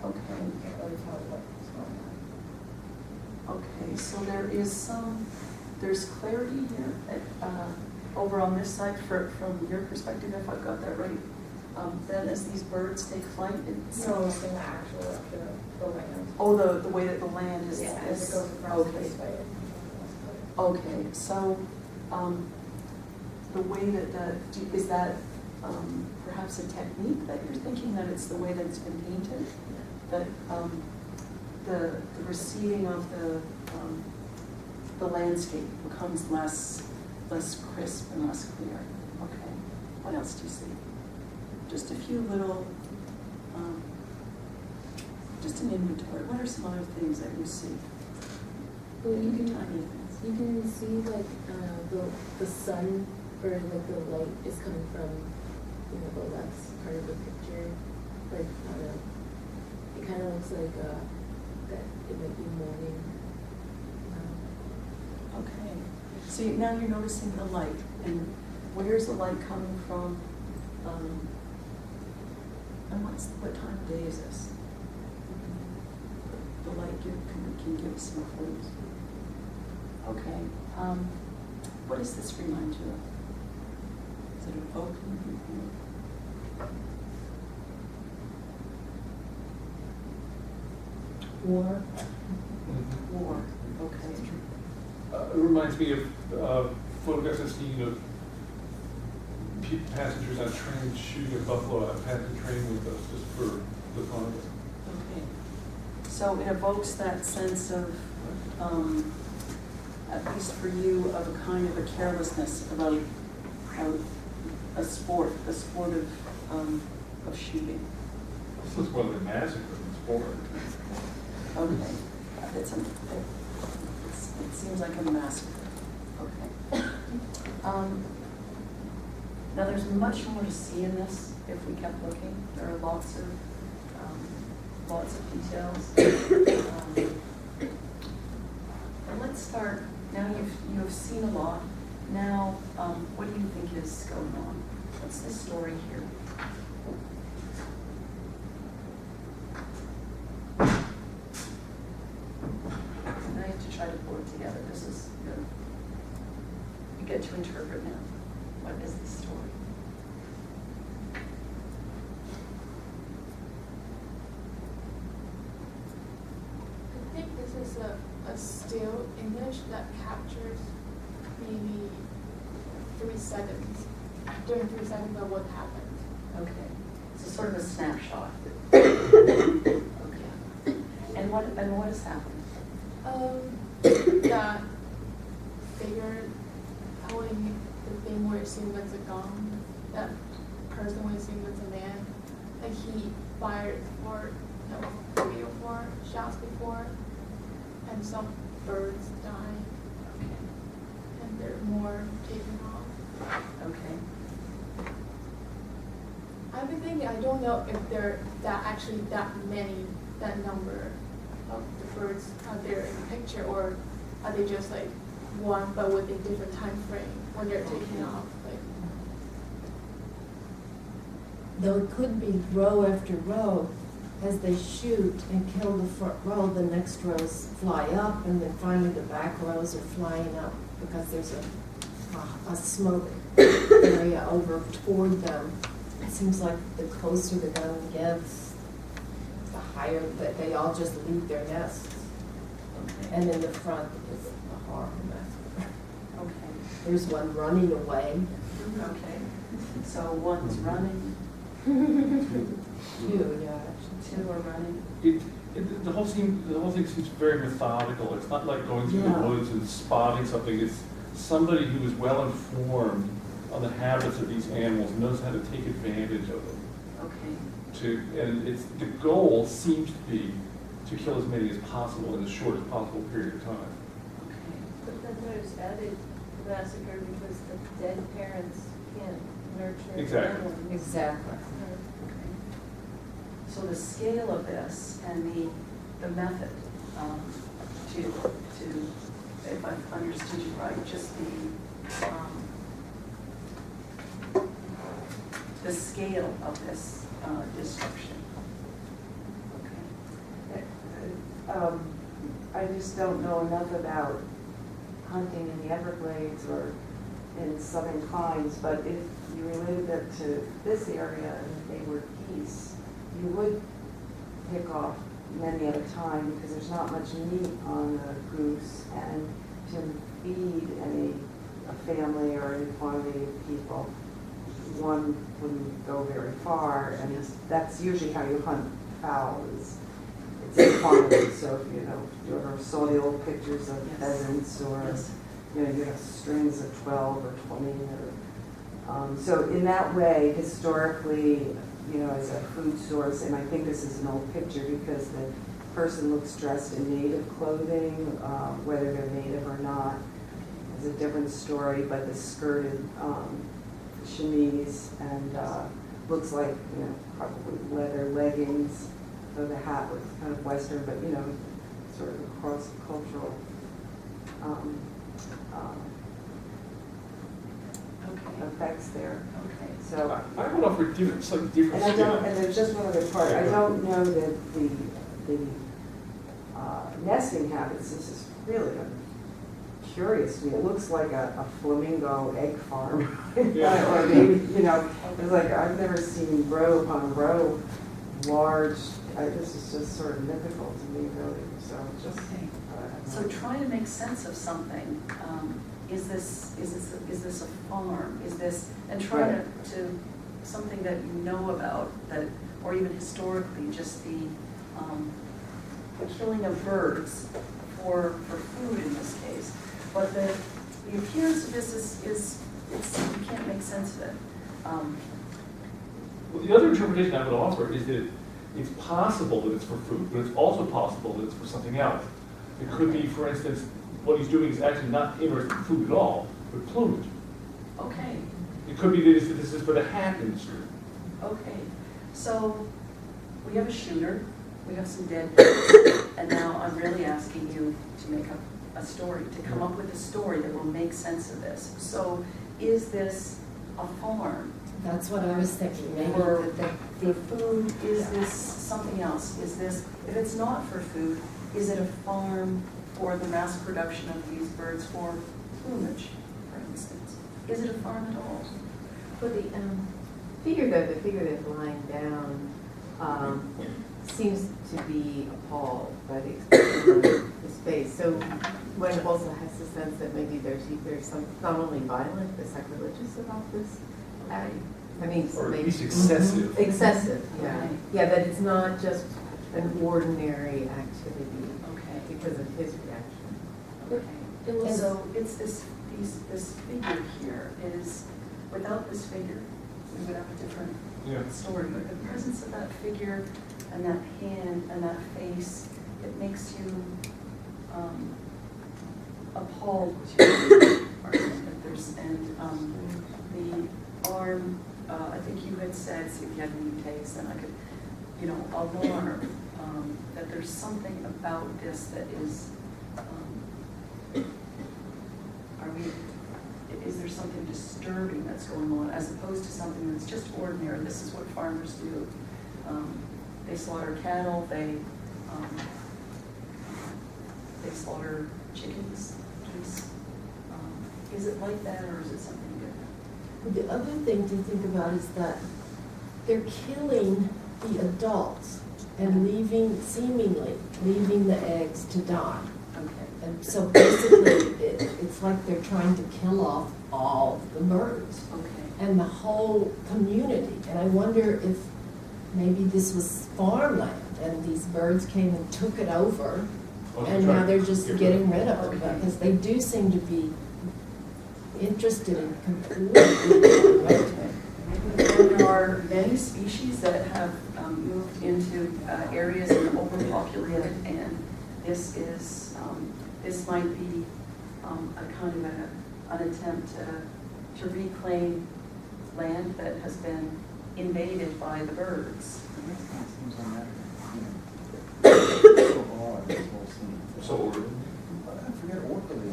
Okay. That is how it looks going on. Okay, so there is there's clarity here, over on this side, from your perspective, if I've got that right. Then as these birds take flight, it's. No, it's in the actual, the land. Oh, the way that the land is. Yeah, as it goes across Okay. the spaceway. Okay, so, the way that is that, perhaps a technique that you're thinking, that it's the way that it's been painted? That, the receding of the landscape becomes less crisp and less clear. Okay, what else do you see? Just a few little, just an inventory. What are some other things that you see? Well, you Maybe can, tiny things. you can see like, the sun, or like the light is coming from, the left part of the picture. Like, it kind of looks like, that it might be morning. Okay, so now you're noticing the light, and where's the light coming from? And what time of day is this? The light can give us some clues. Okay, what does this remind you of? Is it evoking anything? War. War, okay. It reminds me of photographs I've seen of passengers on trains shooting a buffalo on a passenger train with us just for the fun of it. Okay, so it evokes that sense of, at least for you, of a kind of a carelessness about a sport of shooting. This looks more like a massacre than sport. Okay, it seems like a massacre. Okay. Now, there's much more to see in this if we kept looking. There are lots of details. And let's start, now you have seen a lot. Now, what do you think is going on? What's the story here? And I have to try to pull it together. This is good. You get to interpret now. What is the story? I think this is a still image that captures maybe 3 seconds, during 3 seconds of what happened. Okay, so sort of a snapshot. Okay. And what has happened? That figure holding the thing where it seems like a gun, that person where it seems like a man, like he fired 3 or 4 shots before, and some birds died, Okay. and there are more taking off. Okay. I've been thinking, I don't know if there are that many, that number of the birds out there in the picture, or are they just like one but with a different time frame when they're taking off? Like, Though it could be row after row, as they shoot and kill the front row, the next rows fly up, and then finally the back rows are flying up because there's a smoke area over toward them. It seems like the closer the gun gets, the higher that they all just leave their nests. Okay. And in the front is a horrible massacre. Okay. There's one running away. Okay. So one's running, Two, yeah. 2 are running. The whole thing seems very methodical. It's not like going through Yeah. the woods and spotting something. It's somebody who is well informed on the habits of these animals, knows how to take advantage of them. Okay. And the goal seems to be to kill as many as possible in the shortest possible period of time. Okay. But then there's added massacre because the dead parents can't nurture the Exactly. young ones. Exactly. Okay. So the scale of this and the method, to, if I've understood you right, just the scale of this destruction. Okay. I just don't know enough about hunting in the Everglades or in southern climes, but if you related it to this area and if they were geese, you would pick off many at a time because there's not much meat on the goose, and to feed a family or any quantity of people, one wouldn't go very far, and that's usually how you hunt fowl, is it's in quantity. So if you ever saw the old pictures of pheasants, or Yes. you have strings of 12 or 20, or so in that way, historically, as a food source, and I think this is an old picture because the person looks dressed in native clothing, whether they're native or not is a different story, but the skirted chemise and looks like, probably leather leggings, though the hat was kind of Western, but, sort of a cross-cultural Okay. effects there. Okay. So. I would offer different, slightly different And scale. and there's just one other part, I don't know that the nesting habits, this is really curious to me, it looks like a Flamingo Egg Farm. Yeah. Or maybe, it's like, I've never seen row upon row, large, this is just sort of mythical to me, really, so just. Okay. So trying to make sense of something, is this a farm? Is this, and trying to something that you know about, that, or even historically, just the killing of birds for food in this case. But the appearance of this is you can't make sense of it. Well, the other interpretation I would offer is that it's possible that it's for food, but it's also possible that it's for something else. It could be, for instance, what he's doing is actually not interested in food at all, but plumage. Okay. It could be that this is for the hat industry. Okay, so we have a shooter, we have some dead birds, and now I'm really asking you to make up a story, to come up with a story that will make sense of this. So is this a farm? That's what I was thinking, maybe Or the the food, is this something else? Is this, if it's not for food, is it a farm for the mass production of these birds for plumage, for instance? Is it a farm at all? Well, the figure that's lying down seems to be appalled by the expression of the space. So one also has the sense that maybe there's some not only violent but sacrilegious about this act. I mean, Or at maybe least excessive. excessive. Yeah, Okay. yeah. That it's not just an ordinary activity Okay. because of his reaction. Okay. It was- So it's this figure here is, without this figure, we would have a different story. But the presence of that figure and that hand and that face, it makes you appalled with your argument. And the arm, I think you had said, see if you had any takes, then I could, alarm, that there's something about this that is, is there something disturbing that's going on as opposed to something that's just ordinary? This is what farmers do. They slaughter cattle, they slaughter chickens, geese. Is it like that or is it something different? The other thing to think about is that they're killing the adults and seemingly leaving the eggs to die. Okay. And so basically, it's like they're trying to kill off all the birds Okay. and the whole community. And I wonder if maybe this was farmland and these birds came and took it over, and now they're just getting rid of it, Okay. because they do seem to be interested in completely getting rid of it. And there are many species that have moved into areas that are overpopulated, and this might be a kind of an attempt to reclaim land that has been invaded by the birds. This kind of seems unnatural, you know. So odd, this whole scene. So orderly. I forget orderly,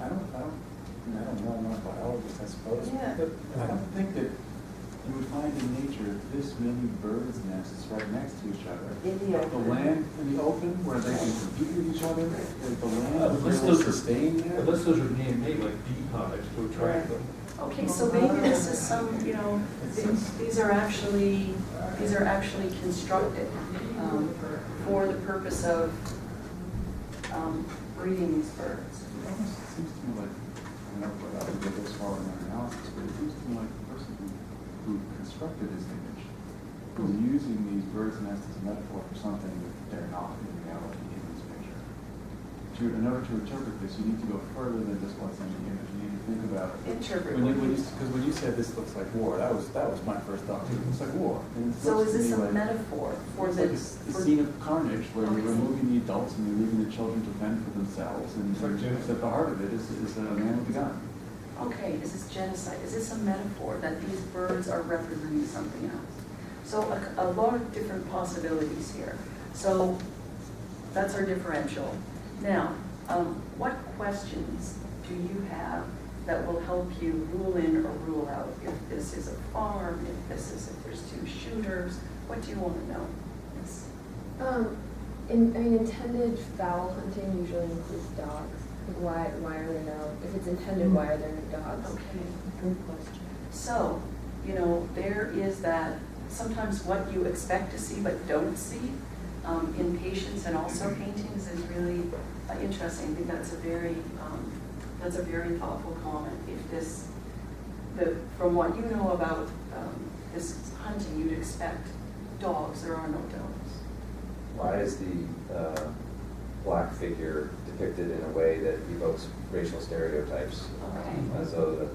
I don't know, I'm not a biologist, I suppose. Yeah. But I don't think that you would find in nature this many birds' nests right next to each other. In the The open. land in the open where they can compete with each other, the land Unless will those are- sustain there. Unless those are man-made, like bee hives to attract them. Okay, so maybe this is some, you know, these are actually constructed for the purpose of breeding these birds. It almost seems to me like, I don't know if I would go this far in my analysis, but it seems to me like the person who constructed this image was using these birds' nests as a metaphor for something that they're not in reality in this picture. In order to interpret this, you need to go further than just what's in the image. You need to think about Interpret. because when you said this looks like war, that was my first thought. It looks like war. And it So looks is to this me a like- metaphor for it's like this? a for- scene of carnage where Okay. you're removing the adults and you're leaving the children to fend for themselves. And It's like genocide. at the heart of it is a man with a gun. Okay, is this genocide? Is this a metaphor that these birds are representing something else? So a lot of different possibilities here. So that's our differential. Now, what questions do you have that will help you rule in or rule out if this is a farm, if there's two shooters? What do you want to know? Yes. Intended fowl hunting usually includes dogs. Like, why are there no, if it's intended, why are there no dogs? Okay. Good question. So, you know, there is that, sometimes what you expect to see but don't see in patients and also paintings is really interesting. I think that's a very thoughtful comment. If this, from what you know about this hunting, you'd expect dogs, there are no dogs. Why is the black figure depicted in a way that evokes racial stereotypes, Okay. as though the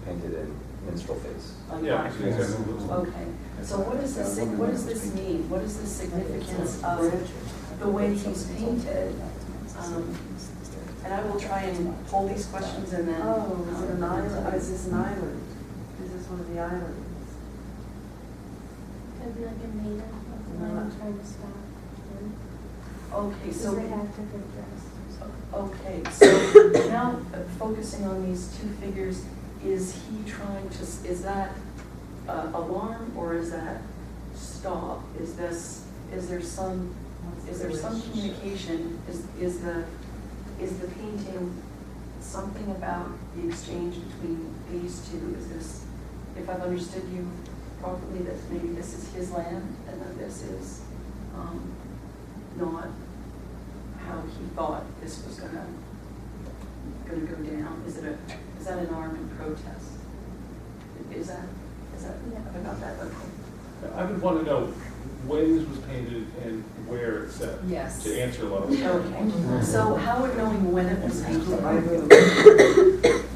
painted in minstrel face? Like Yeah, black because bears. they're moving. Okay, so what is this, what does this mean? What is the significance of the way he's painted? And I will try and pull these questions and then. Oh, is it an island? Is this an island? Is this one of the islands? Could be like a native of the land trying to stop them. Okay, Because so. they have different dress. Okay, so now focusing on these two figures, is he trying to, is that alarm or is that stop? Is there some communication? Is the painting something about the exchange between these two? Is this, if I've understood you properly, that maybe this is his land and that this is not how he thought this was gonna go down? Is that an arm in protest? Is that, have I got that? Okay. I would want to know when this was painted and where it's set. Yes. To answer a lot of questions. Okay, so how would knowing when it was painted?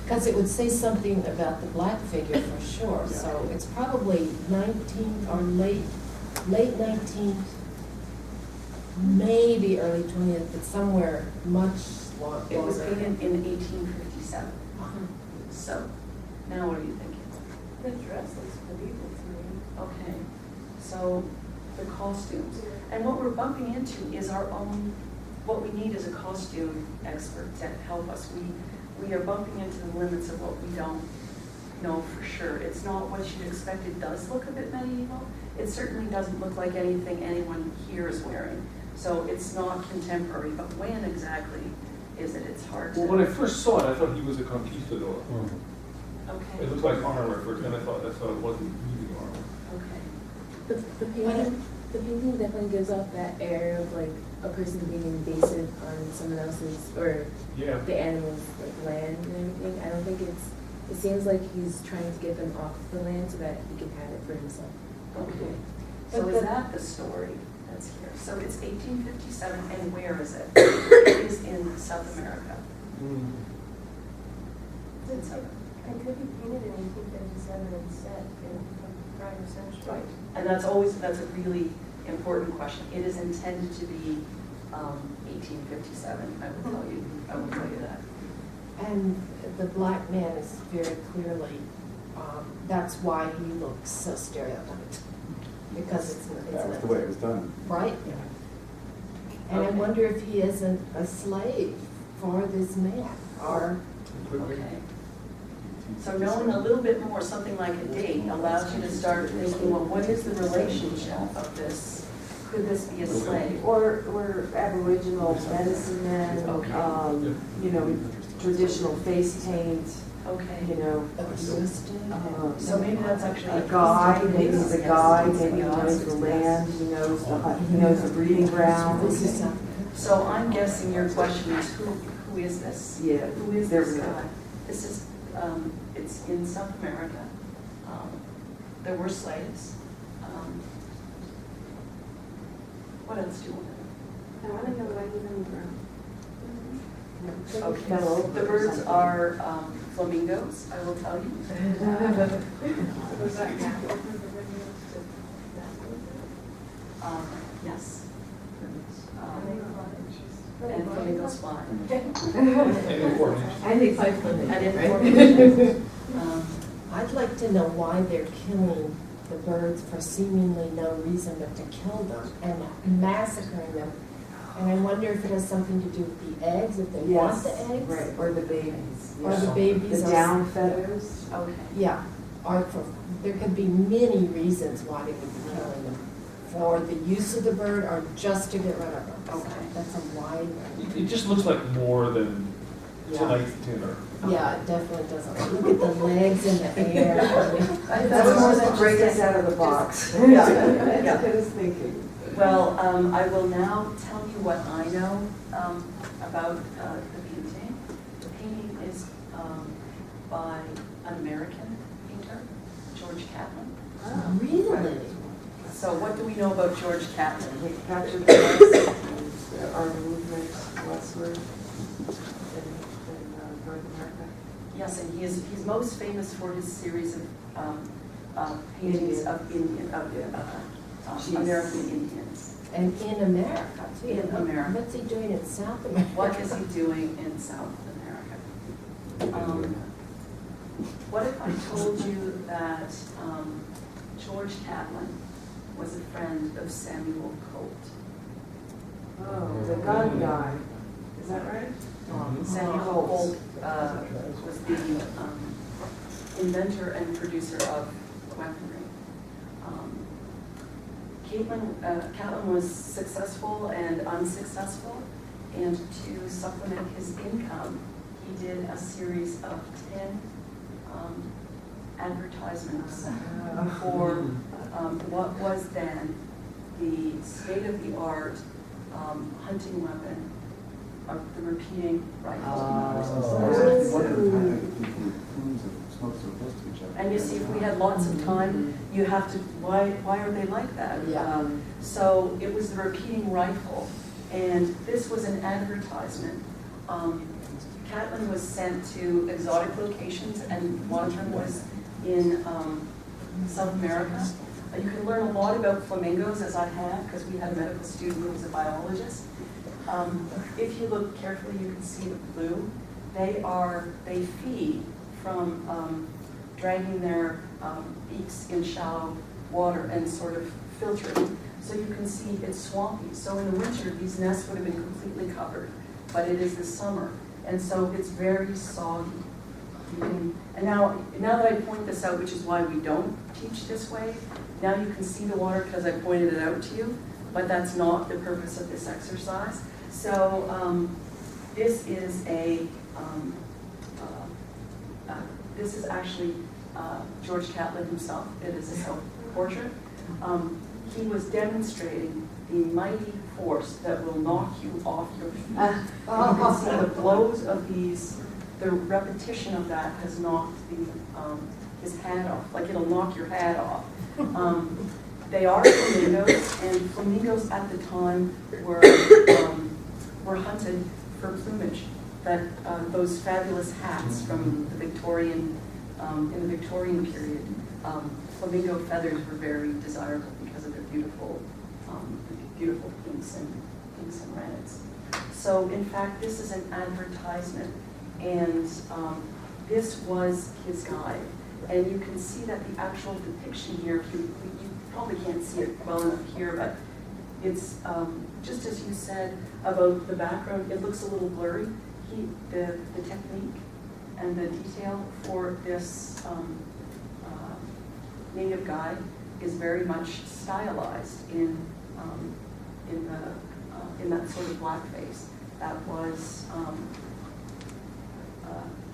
Because it would say something about the black figure for sure, so it's probably 19th or late 19th, maybe early 20th, but somewhere much longer. It was painted in 1857. So, now what are you thinking? The dress looks medieval to me. Okay, so the costumes. And what we're bumping into is our own, what we need is a costume expert to help us. We are bumping into the limits of what we don't know for sure. It's not what you'd expect. It does look a bit medieval. It certainly doesn't look like anything anyone here is wearing. So it's not contemporary, but when exactly is it? It's hard to. Well, when I first saw it, I thought he was a conquistador. Okay, It looked like armor at first, and I thought it wasn't using armor. okay. The painting definitely gives off that air of like a person being invasive on someone else's, or Yeah. the animal's like land and everything. I don't think it seems like he's trying to get them off the land so that he can have it for himself. Okay, so But is the- that the story that's here? So it's 1857, and where is it? It is in South America. It's in South America. It could be painted in 1857 and set in the prior century. Right, and that's a really important question. It is intended to be 1857, I will tell you that. And the black man is very clearly, that's why he looks so stereotyped. because it's That was the way it was done. right. And I Okay. wonder if he isn't a slave for this man, or, Okay. So knowing a little bit more, something like a date, allows you to start thinking, well, what is the relationship of this? Could this be a slave? Or Aboriginal medicine men, Okay. you know, traditional face paint, Okay. you know. So maybe that's actually. A guide, maybe he's a Yes. guide, maybe he knows the land, he knows the breeding grounds. So I'm guessing your question is who is this? Yeah, Who is there this we go. guy? This is, it's in South America. There were slaves. What else do you want to know? I wanna know why he's on the ground. Okay, Fell over the or birds something. are flamingos, I will tell you. Was that natural for the Yes. And flamingos fly. And information. And they fight for And it, information. I'd like to know why they're killing the birds for seemingly no reason but to kill them and massacring them. And I wonder if it has something to do with the eggs, if they want Yes, the eggs. right, or the babies. Or the yeah. babies The are- down feathers. Okay. Yeah, or for, there could be many reasons why they would be killing them. For the use of the bird or just to get rid of them. Okay. That's a wide range. It just looks like more than Yeah. tonight's dinner. Yeah, it definitely doesn't. Look at the legs in the air. That's more than break us out of the box. Yeah, yeah. That's what I was thinking. Well, I will now tell you what I know about the painting. The painting is by an American painter, George Catlin. Really? So what do we know about George Catlin? He captured the west, and our movement westward in North America. Yes, and he's most famous for his series of paintings of Jeez. American Indians. And in America too. In America. What's he doing in South America? What is he doing in South America? What if I told you that George Catlin was a friend of Samuel Colt? Oh, the gun guy. Is that right? Samuel Colt was the inventor and producer of weaponry. Catlin was successful and unsuccessful, and to supplement his income, he did a series of 10 advertisements for what was then the state-of-the-art hunting weapon of the repeating rifle. And you see, if we had lots of time, you have to, why are they like that? Yeah. So it was the repeating rifle, and this was an advertisement. Catlin was sent to exotic locations, and one of them was in South America. You can learn a lot about flamingos, as I have, because we had a medical student who was a biologist. If you look carefully, you can see the blue. They feed from dragging their beaks in shallow water and sort of filtering. So you can see it's swampy. So in the winter, these nests would have been completely covered, but it is the summer, and so it's very soggy. And now that I point this out, which is why we don't teach this way, now you can see the water because I pointed it out to you, but that's not the purpose of this exercise. So this is this is actually George Catlin himself. It is a self-portrait. He was demonstrating the mighty force that will knock you off your feet. You can see the blows of these, the repetition of that has knocked his hat off, like it'll knock your hat off. They are flamingos, and flamingos at the time were hunted for plumage. That those fabulous hats from the Victorian, in the Victorian period, flamingo feathers were very desirable because of their beautiful pinks and reds. So in fact, this is an advertisement, and this was his guide. And you can see that the actual depiction here, if you probably can't see it well enough here, but it's, just as you said about the background, it looks a little blurry. The technique and the detail for this native guide is very much stylized in that sort of blackface. That was,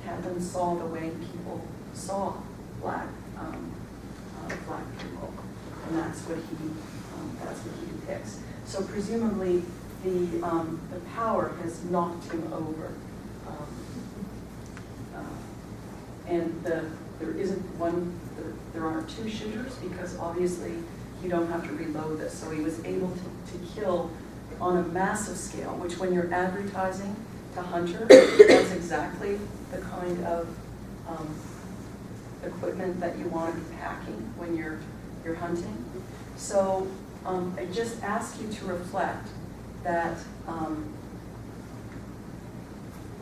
Catlin saw the way people saw black people, and that's what he depicts. So presumably, the power has knocked him over, and there isn't one. There aren't two shooters because obviously you don't have to reload this. So he was able to kill on a massive scale, which when you're advertising to hunter, that's exactly the kind of equipment that you want to be packing when you're hunting. So I just ask you to reflect that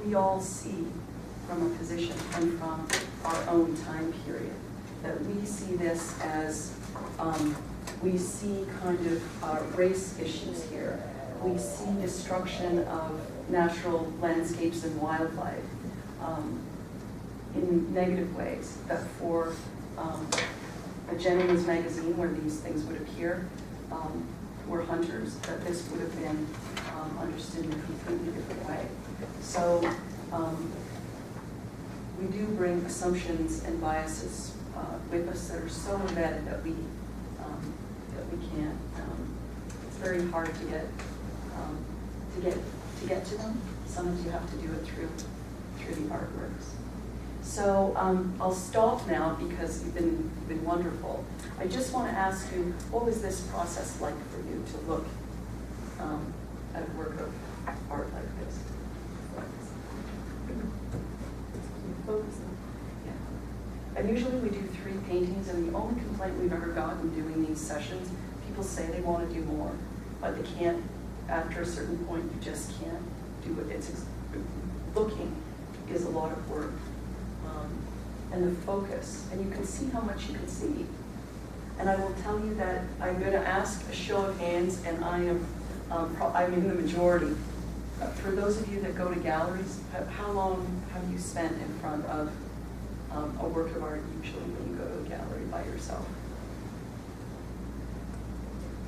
we all see from a position and from our own time period, that we see this as, we see kind of race issues here. We see destruction of natural landscapes and wildlife in negative ways, that for a gentleman's magazine where these things would appear, were hunters, that this would have been understood in a completely different way. So we do bring assumptions and biases with us that are so embedded that we can't. It's very hard to get to them. Sometimes you have to do it through the artworks. So I'll stop now because you've been wonderful. I just want to ask you, what was this process like for you to look at a work of art like this? Yeah. And usually we do 3 paintings, and the only complaint we've ever gotten doing these sessions, people say they want to do more, but they can't. After a certain point, you just can't do it. Looking is a lot of work. And the focus, and you can see how much you can see. And I will tell you that I'm going to ask a show of hands, and I'm in the majority. For those of you that go to galleries, how long have you spent in front of a work of art usually when you go to a gallery by yourself?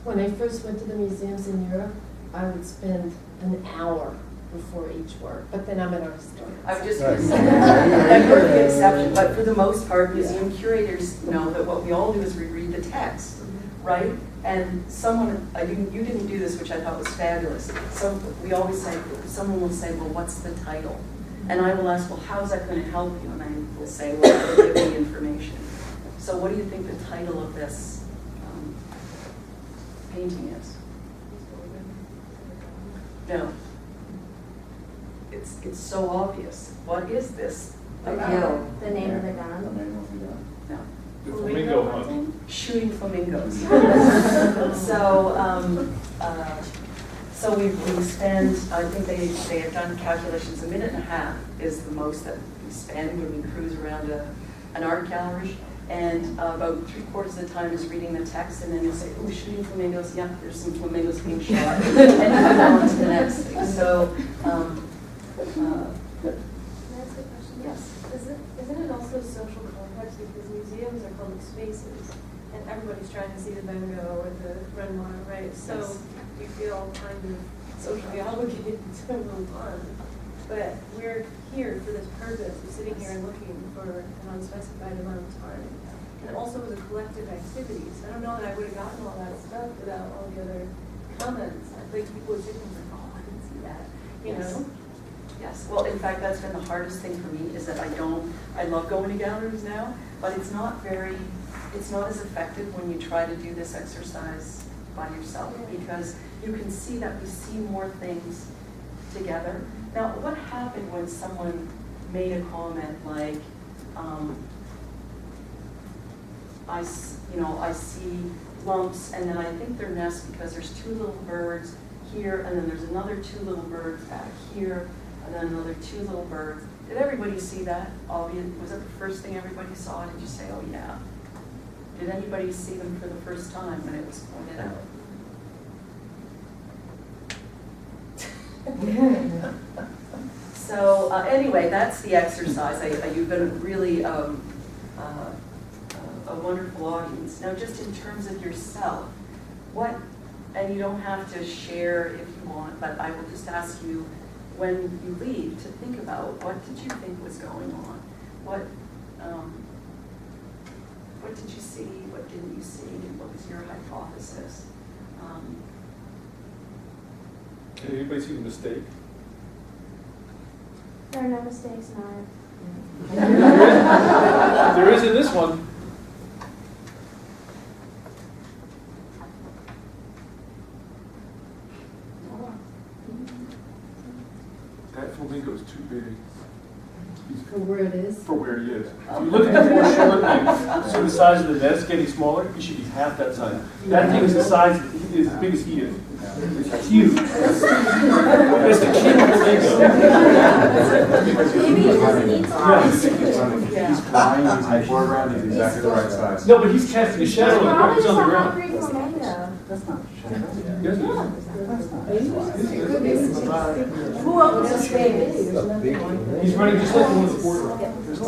When I first went to the museums in Europe, I would spend an hour before each work, but then I'm an art historian. I was just going to say that you're the exception, but for the most part, museum curators know that what we all do is we read the text, right? And someone, you didn't do this, which I thought was fabulous. So we always say, someone will say, well, what's the title? And I will ask, well, how's that going to help you? And I will say, well, it'll give me information. So what do you think the title of this painting is? No. It's so obvious. What is this? The hill. The name of the gun? No. The flamingo hunting. Shooting flamingos. So we spend, I think they have done calculations, 1.5 minutes is the most that we spend when we cruise around an art gallery. And about 3/4 of the time is reading the text, and then you'll say, oh, shooting flamingos, yeah, there's some flamingos being shot. And you move on to the next thing. So, Can I ask a question? yes. Isn't it also social context, because museums are public spaces and everybody's trying to see the Van Gogh or the Renoir, right? So Yes. you feel kind of socially obligated to move on. But we're here for this purpose, we're sitting here and looking for an unspecified amount of time. And also as a collective activity, so I don't know that I would have gotten all that stuff without all the other comments. I think people would sit and like, oh, I didn't see that, you know? Yes, well, in fact, that's been the hardest thing for me, is that I love going to galleries now, but it's not as effective when you try to do this exercise by yourself, because you can see that we see more things together. Now, what happened when someone made a comment like, I see lumps, and then I think they're nests because there's 2 little birds here, and then there's another 2 little birds back here, and then another 2 little birds. Did everybody see that? Obvious? Was that the first thing everybody saw? Did you say, oh yeah? Did anybody see them for the first time when it was pointed out? So anyway, that's the exercise. You've been really a wonderful audience. Now, just in terms of yourself, what, and you don't have to share if you want, but I will just ask you, when you leave, to think about what did you think was going on? What did you see? What didn't you see? What was your hypothesis? Can anybody see the mistake? There are no mistakes, no. There is in this one. That flamingo is too big. For where it is? For where he is. If you look at the foreshore thing, see the size of the nest getting smaller? He should be half that size. That thing is the size, is as big as he is. It's huge. It's the king of flamingo. Maybe he doesn't eat He's flying, he's in the foreground, he's exactly the right size. No, but he's casting a shadow on Probably the just a ground. hungry flamingo. That's not shadow. Yes, it is. Who owns this baby? He's running just like the one in the foreground. There's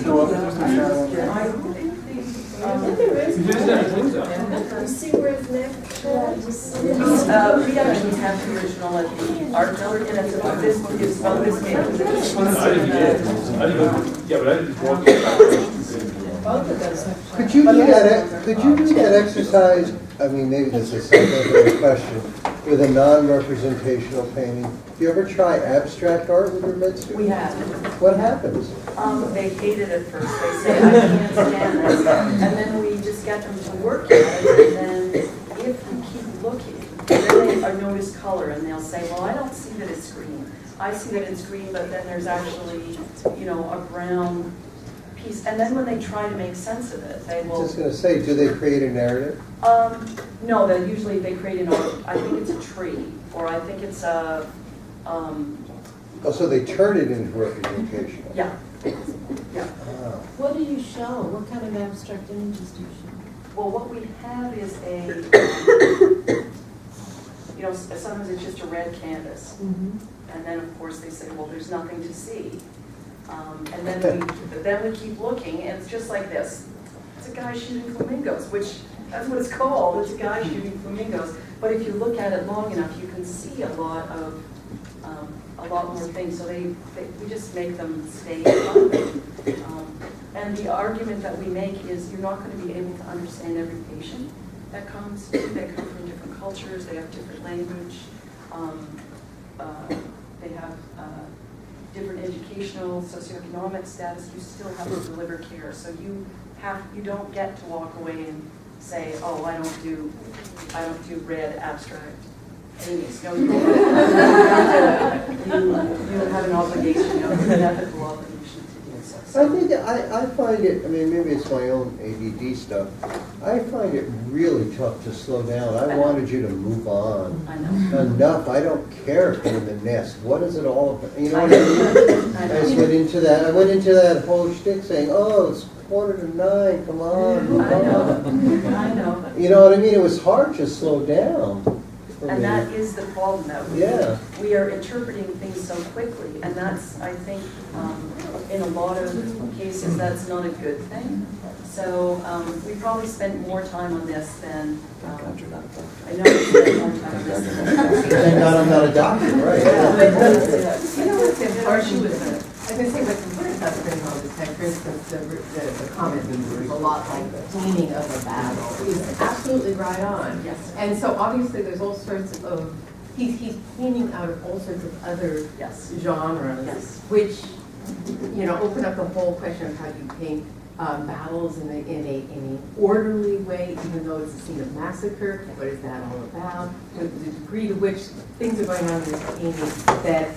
no other, there's no shadow. I think He just has his wings out. You see where his neck? we actually have the original at the art gallery, and it's about this book is about this game. I didn't get it. Yeah, but I didn't walk it. Both of those have. Could you do that exercise, I mean, maybe this is a question, with a non-representational painting? Do you ever try abstract art with your med students? We have. What happens? They hate it at first. They say, I can't stand this. And then we just get them to work at it. And then if you keep looking, then they notice color and they'll say, well, I don't see that it's green. I see that it's green, but then there's actually, a brown piece. And then when they try to make sense of it, they I was will. just going to say, do they create a narrative? No, they create I think it's a tree, or I think it's a, Oh, so they turn it into representation? yeah. Yeah. Oh. What do you show? What kind of abstract images do you show? Well, what we have is sometimes it's just a red canvas. And then, of course, they say, well, there's nothing to see. And then we keep looking, and it's just like this. It's a guy shooting flamingos, which, that's what it's called. It's a guy shooting flamingos. But if you look at it long enough, you can see a lot more things. So we just make them stay fun. And the argument that we make is you're not going to be able to understand every patient that comes. They come from different cultures. They have different language. They have different educational, socioeconomic status. You still have to deliver care. So you don't get to walk away and say, oh, I don't do red abstract paintings. No, you have an obligation, an ethical obligation to do so. I think I find it, I mean, maybe it's my own ADD stuff. I find it really tough to slow down. I wanted you to move on. I know. Enough. I don't care in the nest. What is it all about? You know what I mean? I just went into that. I went into that whole shtick saying, oh, it's 8:45. Come on. Move I on. know. You know what I mean? It was hard to slow down. for And me. that is the problem that we are interpreting things so quickly, and that's, I think, in a lot of cases, that's not a good thing. So we probably spent more time on this than, I know we spent more time on this than. Thank God I'm not a doctor, right? You know what's important with it? I can say what's important about the criminal detect, for instance, the comment is a lot like the painting of a battle is absolutely right on. Yes. And so obviously there's all sorts of, he's painting out of all sorts of other Yes. genres, Yes. which, open up the whole question of how you paint battles in a orderly way, even though it's a scene of massacre. What is that all about? The degree to which things are going on in this painting that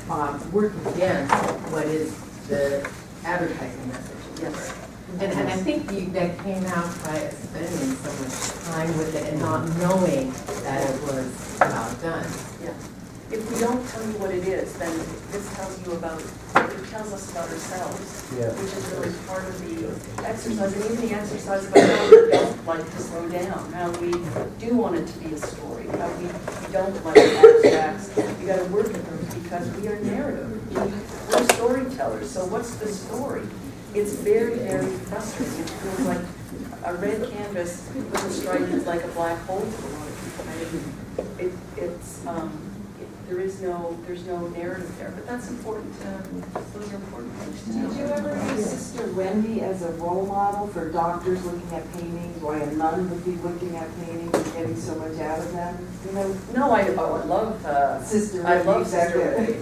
work against what is the advertising message. Yes. And I think that came out by spending so much time with it and not knowing that it was well done. Yeah. if we don't tell you what it is, then this tells you about, it tells us about ourselves, Yeah. which is really part of the exercise, and even the exercise about how we don't like to slow down, how we do want it to be a story, how we don't like abstracts. We gotta work at them because we are narrative. We're storytellers, so what's the story? It's very, very frustrating. It feels like a red canvas with a stripe is like a black hole for a lot of people. There's no narrative there, but that's important those are important things to know. Did you ever use Sister Wendy as a role model for doctors looking at paintings, why a nun would be looking at paintings and getting so much out of them? You know, No, I love, Sister I Wendy, love Sister exactly. Wendy.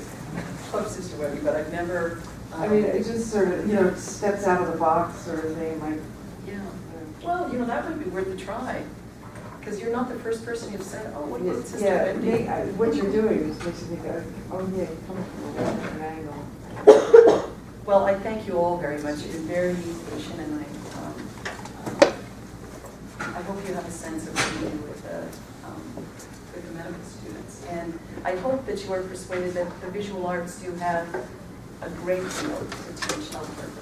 I love Sister Wendy, but I've never. I mean, it just sort of, steps out of the box sort of thing, like. Yeah. Well, that would be worth a try, because you're not the first person who's said, oh, what about Sister Yeah, Wendy? what you're doing is makes you think, oh yeah, you come from a different angle. Well, I thank you all very much. You're very patient, and I hope you have a sense of what you do with the medical students. And I hope that you are persuaded that the visual arts do have a great deal to teach on purpose.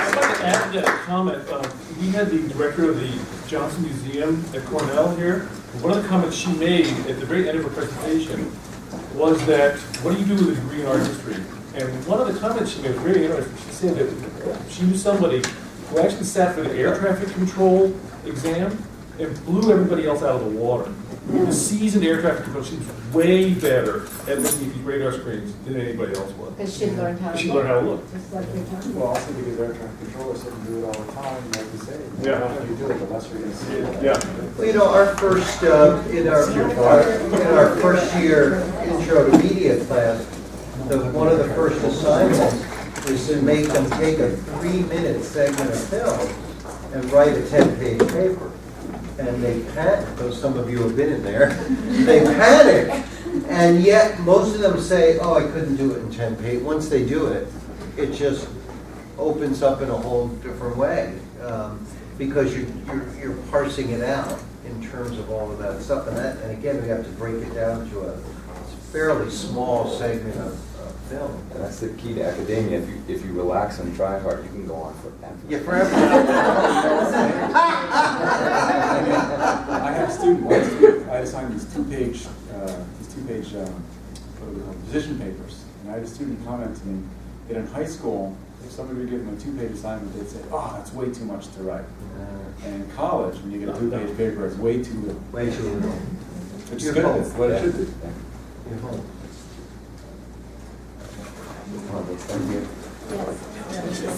I'd like to add to that comment. We had the director of the Johnson Museum at Cornell here. One of the comments she made at the very end of her presentation was that, what do you do with a degree in art history? And one of the comments she made was very interesting. She said that she knew somebody who actually sat for the air traffic control exam and blew everybody else out of the water. The seasoned air traffic control, she was way better at looking at these radar screens than anybody else was. Because she learned how to look. She learned how to look. Just like you're talking Well, about. also because air traffic controllers didn't do it all the time, like you say. The Yeah. more you do it, the less you're going to see it. Yeah. Well, our first, in our first year intro to media class, one of the first assignments is to make them take a 3-minute segment of film and write a 10-page paper. And they panic, though some of you have been in there, they panic. And yet, most of them say, oh, I couldn't do it in 10 pages. Once they do it, it just opens up in a whole different way. Because you're parsing it out in terms of all of that stuff. And again, we have to break it down to a fairly small segment of film. And that's the key to academia. If you relax and try hard, you can go on forever. Yeah, forever. I had a student once, I assigned these two-page what do we call them, position papers. And I had a student comment to me that in high school, if somebody would give them a 2-page assignment, they'd say, oh, that's way too much to write. And in college, when you get a 2-page paper, it's way too little. Way too little. Which is good, it's what it should be. You're home. Well, thank you. Yes.